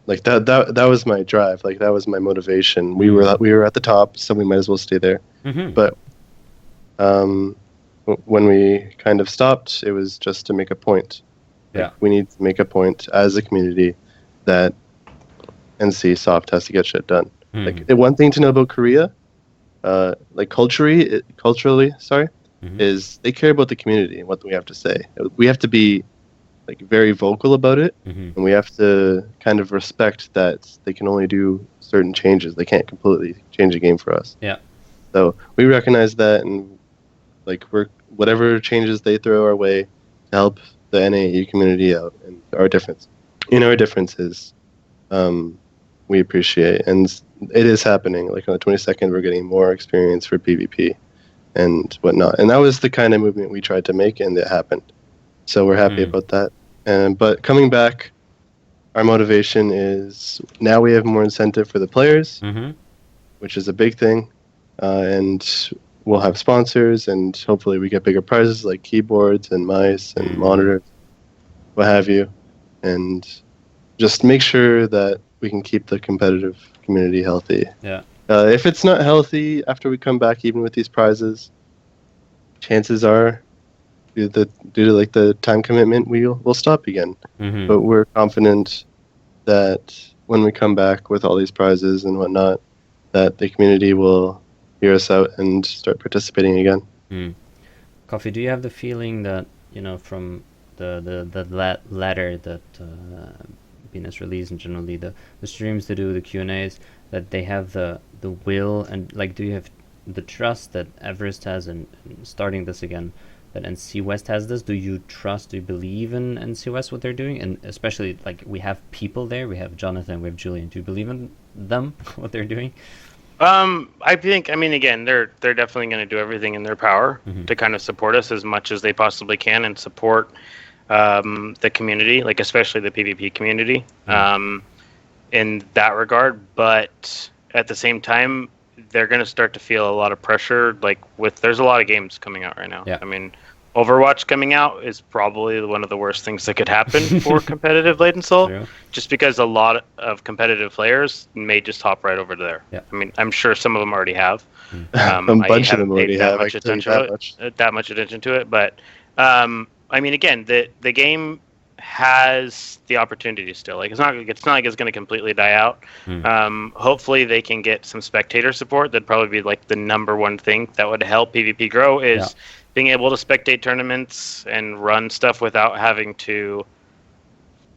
like that was my drive. Like that was my motivation. We were at the top, so we might as well stay there. But when we kind of stopped, it was just to make a point. Like, we need to make a point as a community that NC Soft has to get shit done. Like one thing to know about Korea, like culturally, is they care about the community and what we have to say. We have to be like very vocal about it, and we have to kind of respect that they can only do certain changes. They can't completely change the game for us. So we recognize that, and like whatever changes they throw our way to help the NAE community out, and our differences, we appreciate, and it is happening. Like on the 22nd, we're getting more experience for PvP and whatnot, and that was the kind of movement we tried to make, and it happened. So we're happy about that. But coming back, our motivation is now we have more incentive for the players. which is a big thing, and we'll have sponsors, and hopefully we get bigger prizes like keyboards and mice and monitors, what have you, and just make sure that we can keep the competitive community healthy. Yeah. If it's not healthy after we come back, even with these prizes, chances are, due to like the time commitment, we'll stop again. But we're confident that when we come back with all these prizes and whatnot, that the community will hear us out and start participating again. Coffee, do you have the feeling that, from the letter that BNS released, and generally the streams they do, the Q&As, that they have the will, and like, do you have the trust that Everest has in starting this again, that NC West has this? Do you believe in NC West, what they're doing? And especially, like, we have people there, we have Jonathan, we have Julian. Do you believe in them, what they're doing? I think, again, they're definitely going to do everything in their power to kind of support us as much as they possibly can and support the community, like especially the PvP community, in that regard. But at the same time, they're going to start to feel a lot of pressure. Like there's a lot of games coming out right now. Yeah. Overwatch coming out is probably one of the worst things that could happen for competitive Blade and Soul, just because a lot of competitive players may just hop right over to there. Yeah. I'm sure some of them already have. A bunch of them already have. That much attention to it, but again, the game has the opportunity still. Like it's not like it's going to completely die out. Hopefully, they can get some spectator support. That'd probably be like the number one thing that would help PvP grow is being able to spectate tournaments and run stuff without having to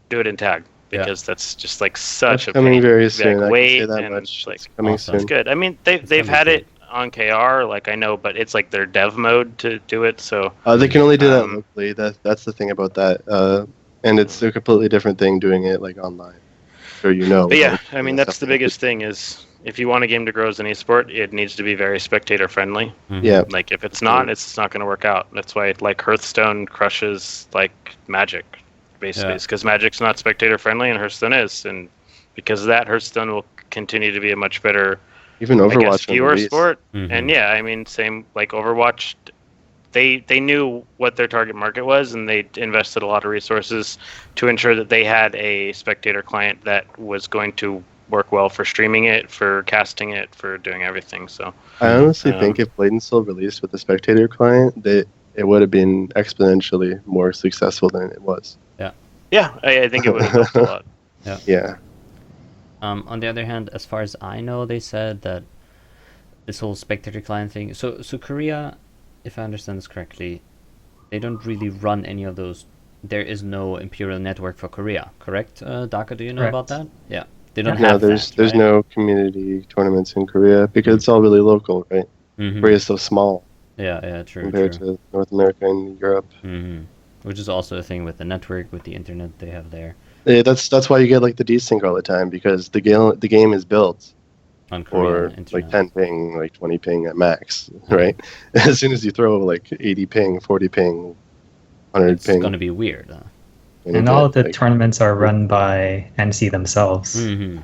do it in tag, because that's just like such that's a coming pain. very soon. Like, wait, I can say that and much. like It's coming awesome. soon. it's good. They've had it on KR, like I know, but it's like their dev mode to do it. So they can only do that locally. That's the thing about that. And it's a completely different thing doing it like online. Sure, But yeah, that's the biggest thing is if you want a game to grow as an esport, it needs to be very spectator friendly. Yeah. Like if it's not, it's not going to work out. That's why like Hearthstone crushes like Magic, basically. It's because Magic's not spectator friendly and Hearthstone is, and because of that, Hearthstone will continue to be a much better, even Overwatch viewer sport. And same like Overwatch. They knew what their target market was, and they invested a lot of resources to ensure that they had a spectator client that was going to work well for streaming it, for casting it, for doing everything. So I honestly think if Blade and Soul released with the spectator client, it would have been exponentially more successful than it was. Yeah, I think it would have helped a lot. Yeah. On the other hand, as far as I know, they said that this whole spectator client thing. So Korea, if I understand this correctly, they don't really run any of those. There is no imperial network for Korea, correct? Daka, do you know about that? Yeah, they don't have. There's right? no community tournaments in Korea because it's all really local, right? Korea is so small. Yeah, true. Compared to North America and Europe. Which is also a thing with the network, with the internet they have there. Yeah, that's why you get like the desync all the time, because the game is built on for like 10 ping, like 20 ping at max, right? As soon as you throw like 80 ping, 40 ping, 100 ping, it's going to be weird. And all of the tournaments are run by NC themselves.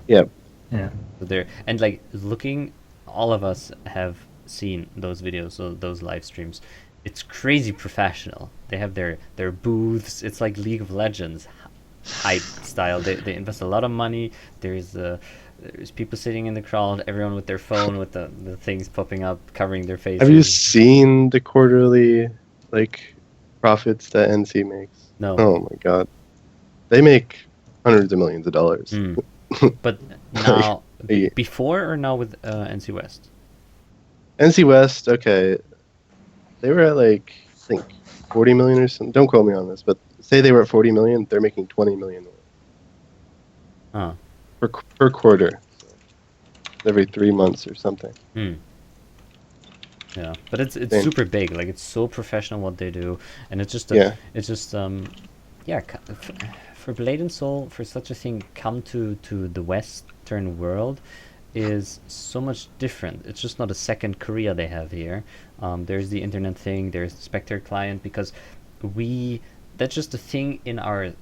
Yep. Yeah. So there, and like looking, all of us have seen those videos, so those live streams. It's crazy professional. They have their booths. It's like League of Legends hype style. They invest a lot of money. There's people sitting in the crowd, everyone with their phone with the things popping up, covering their faces. Have you seen the quarterly like profits that NC makes? No. Oh my god. They make hundreds of millions of dollars. But now, before or now with NC West? NC West, okay. They were at like, I think, 40 million or something. Don't quote me on this, but say they were at 40 million, they're making 20 million per quarter. Every 3 months or something. Yeah, but it's super big. Like, it's so professional what they do, and it's just for Blade and Soul, for such a thing come to the Western world is so much different. It's just not a second Korea they have here. There's the internet thing, there's the Spectator client, because that's just a thing in our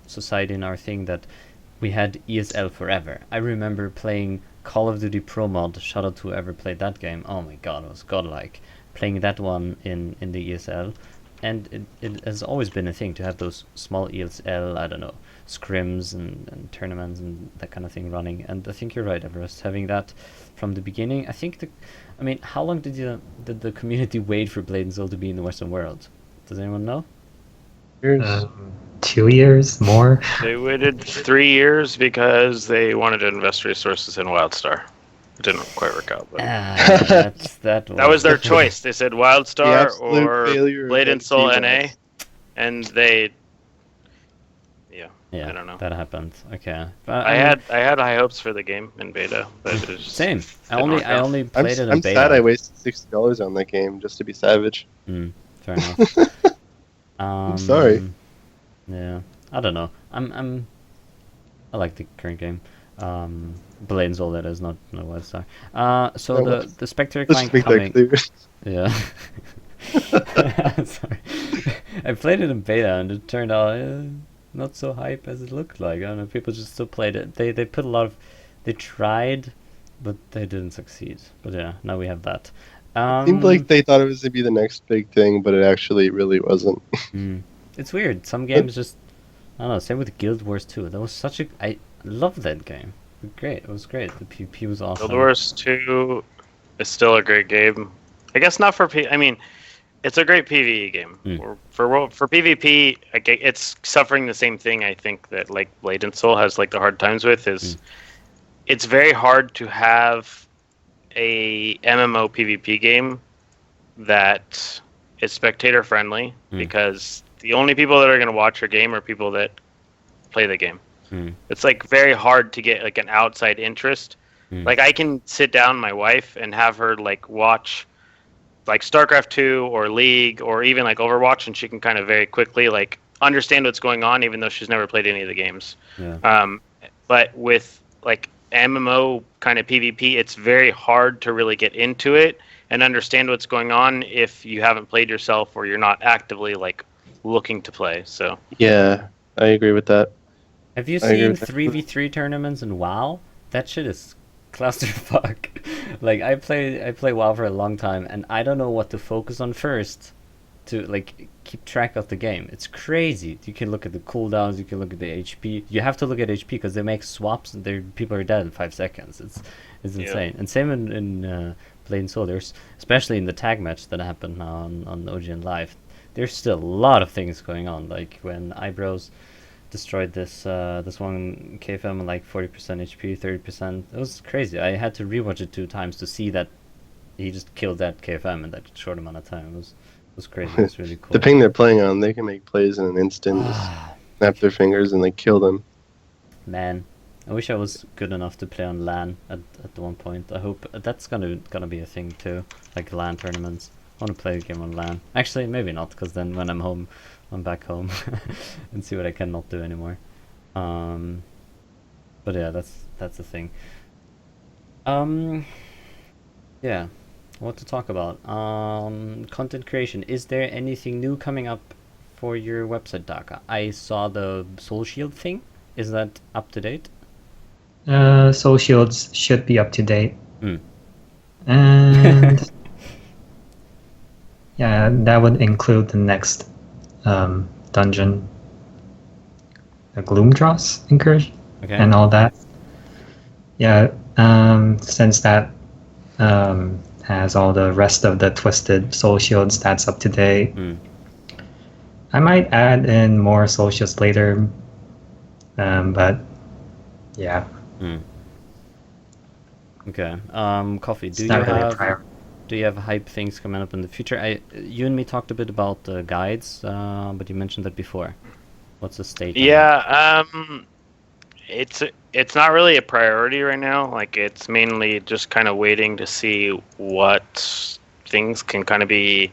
society, in our thing, that we had ESL forever. I remember playing Call of Duty Pro Mod. Shout out to whoever played that game. Oh my god, it was godlike. Playing that one in the ESL. And it has always been a thing to have those small ESL, I don't know, scrims and tournaments and that kind of thing running. And I think you're right, Everest, having that from the beginning. I mean, how long did the community wait for Blade and Soul to be in the Western world? Does anyone know? Here's 2 years more. They waited 3 years because they wanted to invest resources in WildStar. It didn't quite work out, but That was their choice. They said The WildStar absolute or failure of Blade and Soul NT NA, was- and they, Yeah, I don't know. that happened. Okay, but, I mean, had high hopes for the game in beta, but it just same. I didn't work out. only I'm, played it in I'm beta. sad I wasted $60 on that game just to be savage. Fair enough. I'm sorry. Yeah, I don't know. I like the current game. Blade and Soul, that is not WildStar. So No, the Spectator Let's client make coming. that clear. Yeah. Sorry. I played it in beta and it turned out not so hype as it looked like. I don't know, people just still played it. They put a lot of... They tried, but they didn't succeed. But yeah, now we have that. Seemed like they thought it was to be the next big thing, but it actually really wasn't. It's weird. Some games just... I don't know, same with Guild Wars 2. That was such a... I loved that game. Great. It was great. The PvP was awesome. Guild Wars 2 is still a great game. I guess not for I mean, it's a great PvE game. For PvP, it's suffering the same thing. I think that like Blade and Soul has like the hard times with is it's very hard to have a MMO PvP game that is spectator friendly because the only people that are going to watch your game are people that play the game. It's like very hard to get like an outside interest. Like I can sit down my wife and have her like watch like StarCraft 2 or League or even like Overwatch, and she can kind of very quickly like understand what's going on even though she's never played any of the games. But with like MMO kind of PvP, it's very hard to really get into it and understand what's going on if you haven't played yourself or you're not actively like looking to play. So Yeah, I agree with that. Have you I agree seen with that. 3v3 tournaments in WoW? That shit is clusterfuck. Like I play WoW for a long time and I don't know what to focus on first to like keep track of the game. It's crazy. You can look at the cooldowns, you can look at the HP. You have to look at HP because they make swaps and people are dead in 5 seconds. It's insane. And same in Blade and Soul. There's especially in the tag match that happened now on OGN Live. There's still a lot of things going on. Like when Eyebrows destroyed this one KFM like 40% HP, 30%. It was crazy. I had to rewatch it 2 times to see that he just killed that KFM in that short amount of time. It was crazy. It was really cool. The ping they're playing on, they can make plays in an instant, just snap their fingers and like kill them. Man, I wish I was good enough to play on LAN at one point. I hope that's gonna be a thing too, like LAN tournaments. I want to play a game on LAN. Actually, maybe not, because then when I'm home, I'm back home and see what I cannot do anymore. But yeah, that's the thing. Yeah, what to talk about? Content creation. Is there anything new coming up for your website, Daka? I saw the Soul Shield thing. Is that up to date? Soul Shields should be up to date. And yeah, that would include the next dungeon, the Gloomdross incursion, and all that. Yeah, since that has all the rest of the twisted soul shields, that's up to date. I might add in more soul shields later, but yeah. Okay. Coffee. Do It's not really a priority. Do you have hype things coming up in the future? You and me talked a bit about the guides, but you mentioned that before. What's the state? Yeah, it's not really a priority right now. Like it's mainly just kind of waiting to see what things can kind of be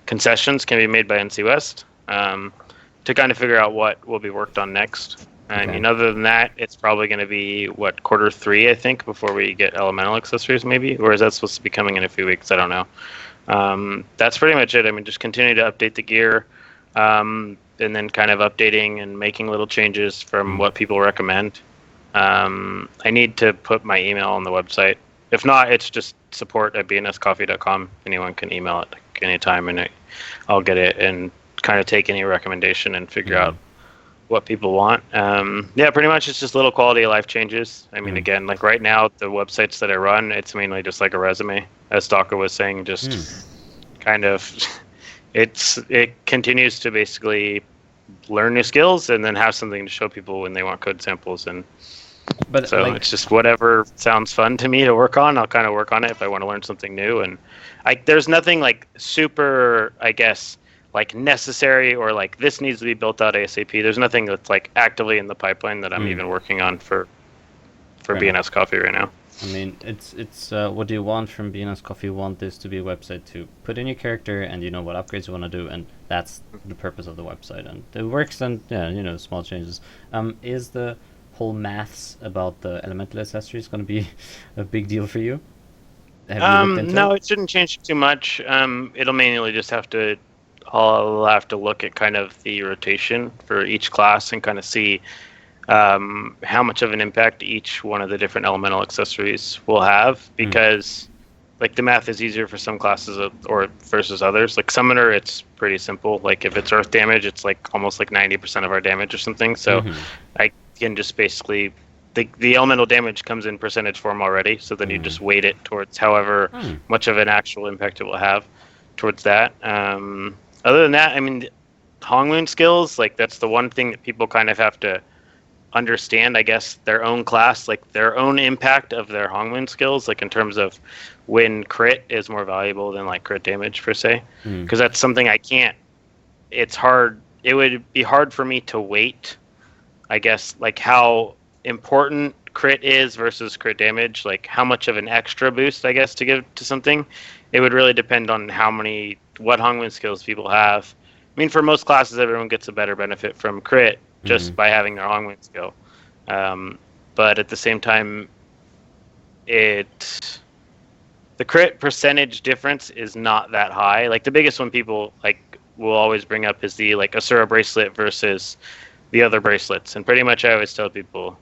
concessions can be made by NC West to kind of figure out what will be worked on next. I mean, other than that, it's probably going to be Q3, I think, before we get elemental accessories, maybe. Or is that supposed to be coming in a few weeks? I don't know. That's pretty much it. I mean, just continue to update the gear, and then kind of updating and making little changes from what people recommend. I need to put my email on the website. If not, it's just support@bnscoffee.com. Anyone can email it anytime, and I'll get it and kind of take any recommendation and figure out what people want. Yeah, pretty much it's just little quality of life changes. I mean, again, like right now, the websites that I run, it's mainly just like a resume, as Stalker was saying, just kind of, it continues to basically learn new skills and then have something to show people when they want code samples. And But so like, it's just whatever sounds fun to me to work on, I'll kind of work on it if I want to learn something new. And there's nothing like super, I guess, like necessary or like this needs to be built out ASAP. There's nothing that's like actively in the pipeline that I'm even working on for BNS Coffee right now. I mean, it's what do you want from BNS Coffee? You want this to be a website to put in your character, and you know what upgrades you want to do, and that's the purpose of the website. And it works, and yeah, you know, small changes. Is the whole maths about the elemental accessories going to be a big deal for you? Have you looked into No, it shouldn't change too much. It'll manually just I'll have to look at kind of the rotation for each class and kind of see how much of an impact each one of the different elemental accessories will have, because like the math is easier for some classes or versus others. Like Summoner, it's pretty simple. Like if it's earth damage, it's like almost like 90% of our damage or something. So I can just basically the elemental damage comes in percentage form already, so then you just weight it towards however much of an actual impact it will have towards that. Other than that, I mean, Hongmoon skills, like that's the one thing that people kind of have to understand, I guess, their own class, like their own impact of their Hongmoon skills, like in terms of when crit is more valuable than like crit damage per se, because that's something it's hard, it would be hard for me to weight, I guess, like how important crit is versus crit damage, like how much of an extra boost, I guess, to give to something. It would really depend on what Hongmoon skills people have. I mean, for most classes, everyone gets a better benefit from crit just by having their Hongmoon skill. But at the same time, the crit percentage difference is not that high. Like the biggest one people like will always bring up is the like Asura bracelet versus the other bracelets. And pretty much I always tell people,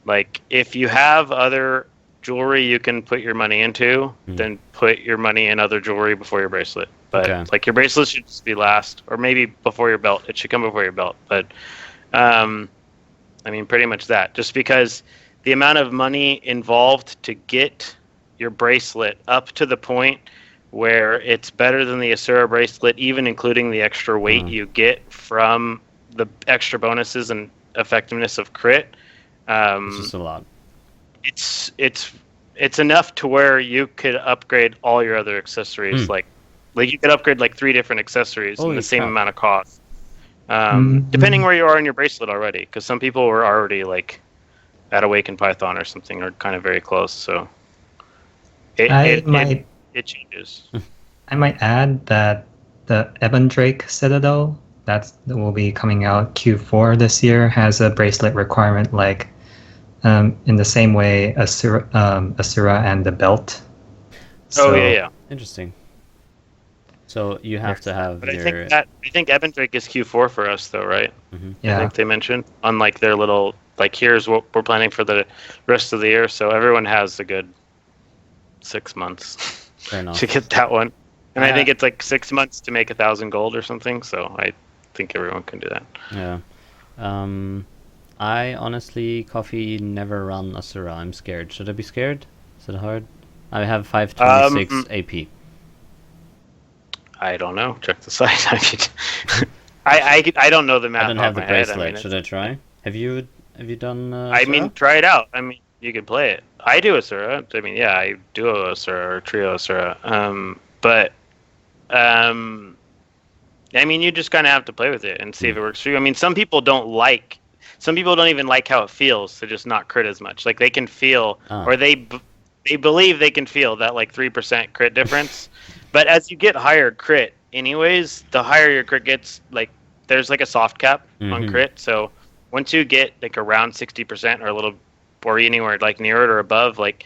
like, if you have other jewelry you can put your money into, then put your money in other jewelry before your bracelet. But like your bracelet should just be last, or maybe before your belt. It should come before your belt. But I mean, pretty much that. Just because the amount of money involved to get your bracelet up to the point where it's better than the Asura bracelet, even including the extra weight you get from the extra bonuses and effectiveness of crit. It's just a lot. It's enough to where you could upgrade all your other accessories. Like you could upgrade like 3 different accessories in the same amount of cost. Depending where you are in your bracelet already, because some people were already like at Awakened Python or something, or kind of very close. So it changes. I might add that the Ebon Drake Citadel that will be coming out Q4 this year has a bracelet requirement, like in the same way Asura and the belt. So, yeah. Interesting. So you have to have but I think Ebon Drake is Q4 for us though, right? Yeah. I think they mentioned on like their little like here's what we're planning for the rest of the year. So everyone has a good 6 months Fair enough. to get that one. And I think it's like 6 months to make 1,000 gold or something. So I think everyone can do that. Yeah. I honestly, Coffee, never run Asura. I'm scared. Should I be scared? Is it hard? I have 526 AP. I don't know. Check the site. I don't know the map. I don't have the off my head. bracelet. I mean, Should I try? Have you done? I mean, Asura? try it out. I mean, you can play it. I do Asura. I mean, yeah, I duo Asura or trio Asura. I mean, you just kind of have to play with it and see if it works for you. I mean, some people don't even like how it feels to just not crit as much. Like they can feel, or they believe they can feel that like 3% crit difference. But as you get higher crit, anyways, the higher your crit gets, like there's like a soft cap on crit. So once you get like around 60% or anywhere like near it or above, like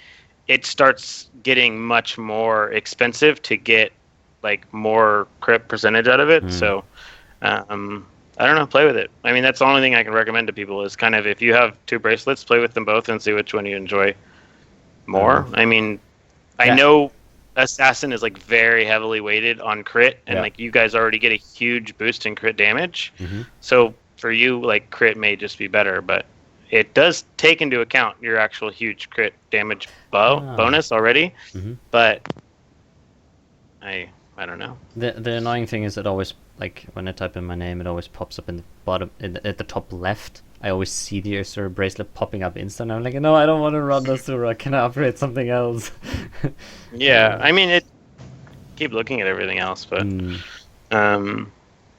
it starts getting much more expensive to get like more crit percentage out of it. So I I don't know, play with it. I mean, that's the only thing I can recommend to people is kind of if you have 2 bracelets, play with them both and see which one you enjoy more. I mean, I Yeah. know Assassin is like very heavily weighted on crit, and Yeah. like you guys already get a huge boost in crit damage. Mm-hmm. So for you, like crit may just be better, but it does take into account your actual huge crit damage bonus already. Mm-hmm. But I don't know. The annoying thing is it always, like, when I type in my name, it always pops up in the bottom, at the top left. I always see the Asura bracelet popping up instant. I'm like, no, I don't want to run the Asura. Can I upgrade something else? Yeah, I mean, keep looking at everything else, but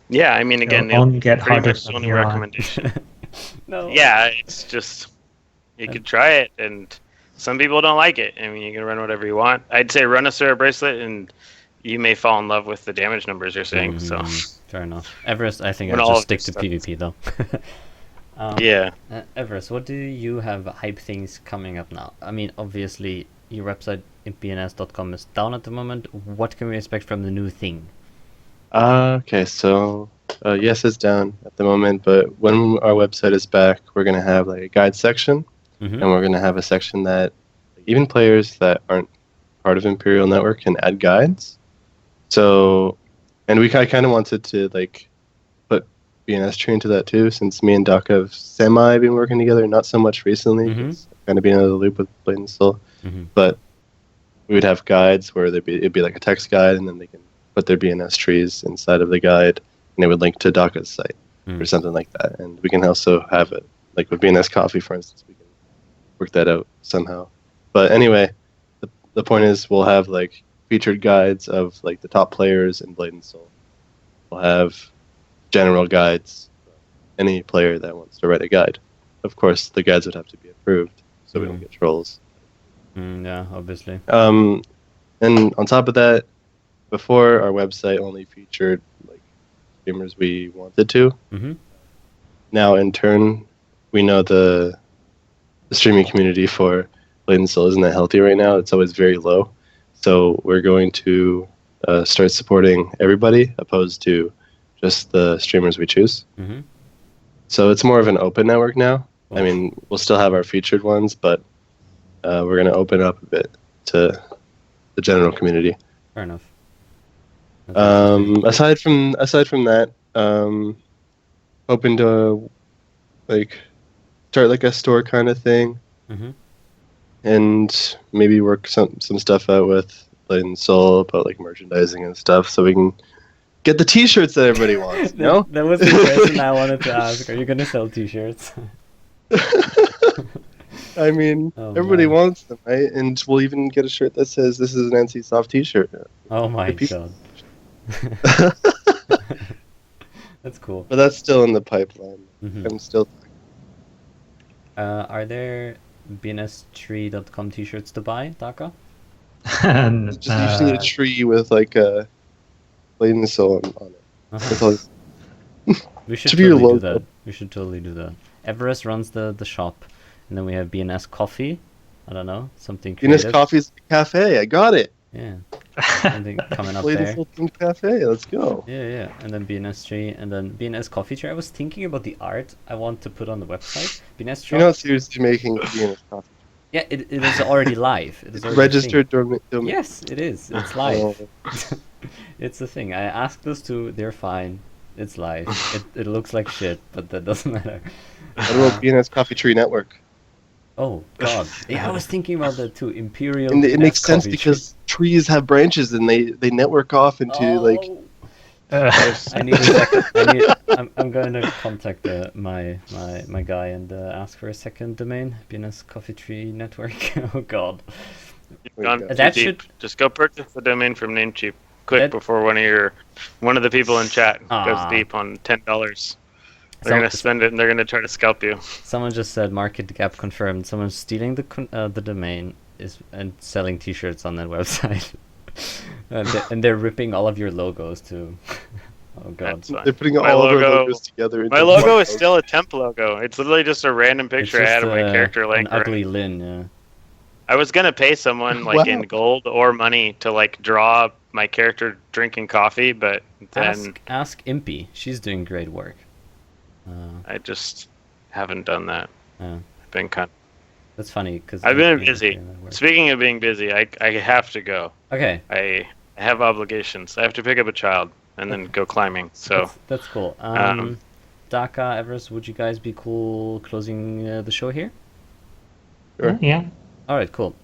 yeah, I mean, again, It'll only get pretty harder much the from only here on. recommendation. No. Yeah, it's just you could try it, and some people don't like it. I mean, you can run whatever you want. I'd say run a Asura bracelet, and you may fall in love with the damage numbers you're seeing. So Fair enough. Everest, I think When I'll all just of stick your to stuff PvP though. yeah. Everest, what do you have hype things coming up now? I mean, obviously, your website bns.com is down at the moment. What can we expect from the new thing? Okay, so yes, it's down at the moment, but when our website is back, we're gonna have like a guide section, Mm-hmm. and we're gonna have a section that even players that aren't part of Imperial Network can add guides. So, and I kind of wanted to like put bnstree into that too, since me and Doc have semi been working together, not so much recently, Mhm. kind of being out of the loop with Blade and Soul, Mm-hmm. but we would have guides where it'd be like a text guide, and then they can put their BNS trees inside of the guide, and it would link to Daka's site or something like that. And we can also have it, like with bnscoffee, for instance, we can work that out somehow. But anyway, the point is we'll have like featured guides of like the top players in Blade and Soul. We'll have general guides for any player that wants to write a guide. Of course, the guides would have to be approved, so we don't get trolls. Yeah, obviously. And on top of that, before our website only featured like streamers we wanted to. Mm-hmm. Now, in turn, we know the streaming community for Blade and Soul isn't that healthy right now. It's always very low. So we're going to start supporting everybody, opposed to just the streamers we choose. Mm-hmm. So it's more of an open network now. Cool. I mean, we'll still have our featured ones, but we're going to open up a bit to the general community. Fair enough. That's Aside from that, hoping to like start like a store kind of thing, Mm-hmm. and maybe work some stuff out with Blade and Soul about like merchandising and stuff, so we can get the T-shirts that everybody wants. You know? That was the question I wanted to ask. Are you gonna sell T-shirts? I mean, Oh, everybody man. wants them, right? And we'll even get a shirt that says "This is an NC Soft T-shirt." Oh my The god. That's cool. But that's still in the pipeline. Mhm. I'm still. Are there bnstree.com T-shirts to buy, Daka? And, Just you just need a tree with like a Blade and Soul on it. That's all. We should To be your totally do logo. that. We should totally do that. Everest runs the shop, and then we have BNS Coffee. I don't know, something Guinness creative. Coffee's Cafe. I got it. Yeah, something coming up Blade and there. Soul themed cafe. Let's go. Yeah, and then BNS Tree, and then BNS Coffee Chair. I was thinking about the art I want to put on the website. BNS You're not Shop. seriously making Guinness Coffee. Yeah, it is already live. It is already Registered a thing. domain. Yes, it is. It's live. Oh. It's a thing. I asked those two. They're fine. It's live. It looks like shit, but that doesn't matter. What about BNS Coffee Tree Network? Oh god. Yeah, I was thinking about that too. Imperial. And it BNS makes sense Coffee because trees have branches and they network off into like. Oh. I need a second. I'm going to contact my guy and ask for a second domain. BNS Coffee Tree Network. Oh god. You've gone too That deep. should- Just go purchase the domain from Namecheap quick That- before one of the people in chat Aw. goes deep on $10. They're Some- gonna spend it and they're gonna try to scalp you. Someone just said market gap confirmed. Someone's stealing the domain and selling T-shirts on that website. And they're ripping all of your logos too. Oh god. That's fine. They're putting My all of our logo- logos together. My into logo one is still a temp logo. It's literally just a random picture I It's had just, of my character an laying around. ugly Lin. Yeah. I was gonna pay someone like in Wow. gold or money to like draw my character drinking coffee, but then Ask Impy. She's doing great work. I just haven't done that. I've been That's funny because I've been busy. Speaking of being busy, I have to go. Okay. I have obligations. I have to pick up a child and then go climbing. So that's cool. Daka, Everest, would you guys be cool closing the show here? Sure. Yeah. All right, cool.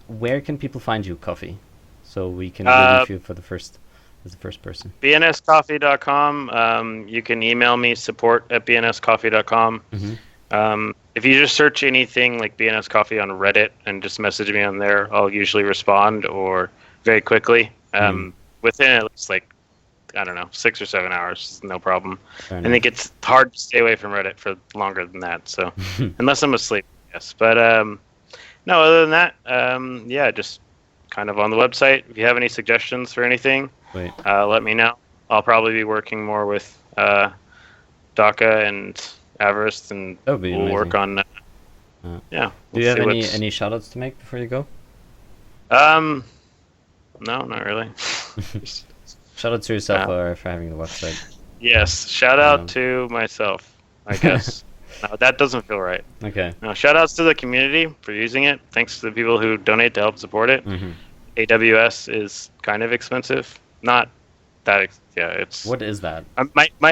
Where can people find you, Coffee? So we can review you for the first person. bnscoffee.com. You can email me support@bnscoffee.com. If you just search anything like BNS Coffee on Reddit and just message me on there, I'll usually respond or very quickly. Within at least 6 or 7 hours, no problem. I think it's hard to stay away from Reddit for longer than that. So unless I'm asleep, yes. But no, other than that, just kind of on the website. If you have any suggestions for anything, let me know. I'll probably be working more with Daka and Everest, and we'll work on. Do you have any shout-outs to make before you go? No, not really. Shout out to yourself for having the website. Yes, shout out to myself, I guess. No, that doesn't feel right. Okay. No, shout outs to the community for using it. Thanks to the people who donate to help support it. AWS is kind of expensive. Not that. It's. What is that?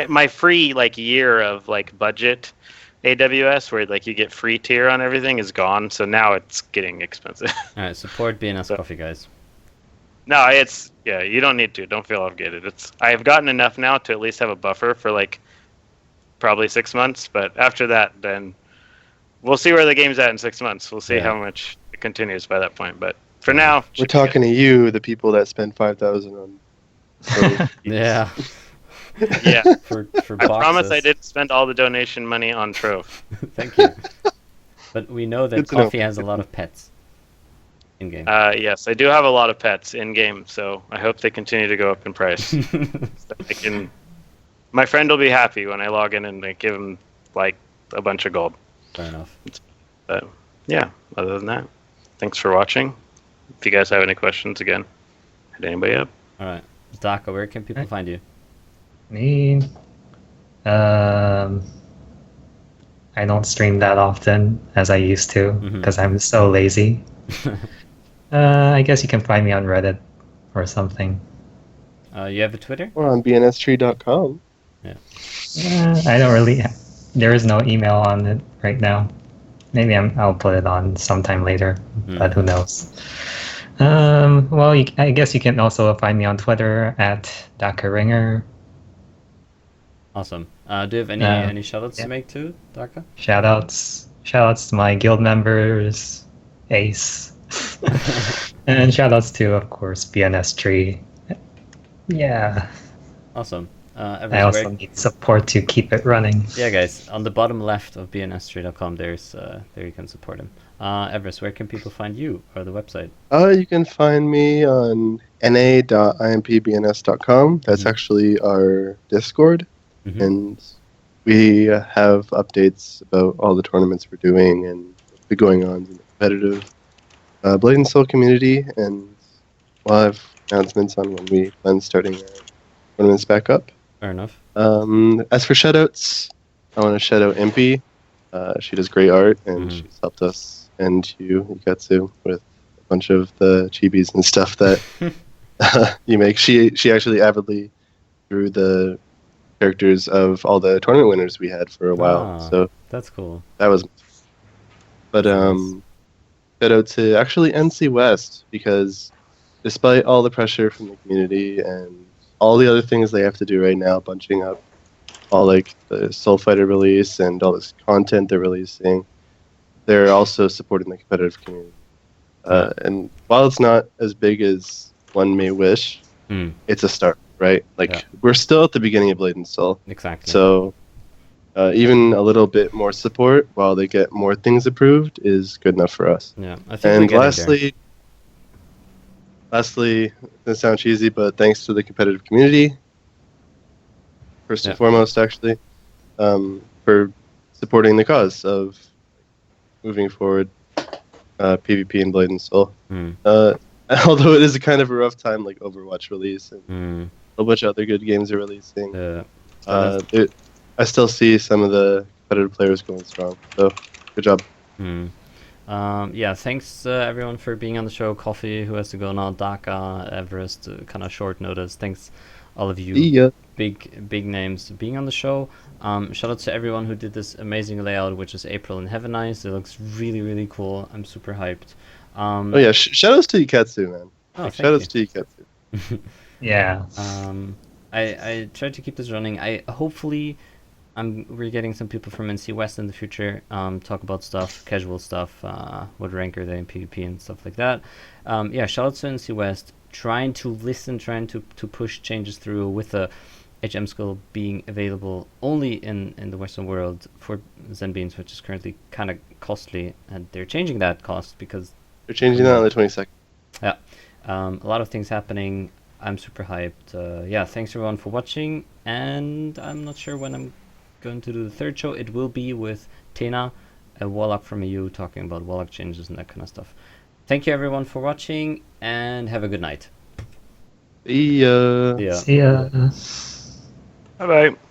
My free year of budget AWS where you get free tier on everything is gone. So now it's getting expensive. All right, support BNS Coffee, guys. No, you don't need to. Don't feel obligated. I've gotten enough now to at least have a buffer for probably 6 months, but after that, then we'll see where the game's at in 6 months. We'll see how much it continues by that point. But for now, we're talking to you, the people that spend 5,000 on. Yeah. Yeah. For I promise I didn't spend all the donation money on Trove. Thank you. But we know that Coffee has a lot of pets in game. Yes, I do have a lot of pets in game, so I hope they continue to go up in price. So I can. My friend will be happy when I log in and give him a bunch of gold. Fair enough. But yeah, other than that, thanks for watching. If you guys have any questions, again, hit anybody up. All right, Daka, where can people find you? Me, I don't stream that often as I used to because I'm so lazy. I guess you can find me on Reddit or something. You have a Twitter? Or on bnstree.com. Yeah. I don't really. There is no email on it right now. Maybe I'll put it on sometime later, but who knows? Well, I guess you can also find me on Twitter @DakaRinger. Awesome. Do you have any shoutouts to make too, Daka? Shoutouts to my guild members, Ace, and shoutouts to, of course, bnstree. Yeah. Awesome. I also need support to keep it running. Yeah, guys, on the bottom left of bnstree.com, there you can support him. Everest, where can people find you or the website? You can find me on na.impbns.com. That's actually our Discord, and we have updates about all the tournaments we're doing and the going on in the competitive Blade and Soul community, and we'll have announcements on when we plan starting our tournaments back up. Fair enough. As for shoutouts, I want to shout out Impy. She does great art, and she's helped us and you Ikatsu, with a bunch of the chibis and stuff that you make. She actually avidly drew the characters of all the tournament winners we had for a while. So that's cool. That was. But shout out to actually NC West, because despite all the pressure from the community and all the other things they have to do right now, bunching up all the Soul Fighter release and all this content they're releasing, they're also supporting the competitive community. And while it's not as big as one may wish, it's a start, right? We're still at the beginning of Blade and Soul. Exactly. So even a little bit more support while they get more things approved is good enough for us. Yeah. And lastly, it doesn't sound cheesy, but thanks to the competitive community, first and foremost, actually, for supporting the cause of moving forward PvP and Blade and Soul. Although it is a kind of a rough time, Overwatch release and a whole bunch of other good games are releasing. I still see some of the competitive players going strong. So good job. Yeah, thanks everyone for being on the show. Coffee, who has to go now, Daka, Everest, kind of short notice. Thanks, all of you. See ya. Big names being on the show. Shout out to everyone who did this amazing layout, which is April and Heaven Eyes. It looks really cool. I'm super hyped. Oh yeah, shoutouts to Iketsu, man. Oh, Shoutouts to Iketsu. Yeah. I tried to keep this running. Hopefully we're getting some people from NC West in the future, talk about stuff, casual stuff, what rank are they in PvP and stuff like that. Yeah, shout out to NC West, trying to listen, trying to push changes through with the HM Skull being available only in the Western world for Zen Beans, which is currently kind of costly, and they're changing that cost because They're changing that on the 22nd. yeah, a lot of things happening. I'm super hyped. Yeah, thanks everyone for watching, and I'm not sure when I'm going to do the third show. It will be with Tena, a Warlock from EU, talking about Warlock changes and that kind of stuff. Thank you everyone for watching, and have a good night. See ya. See ya. See ya. Bye bye.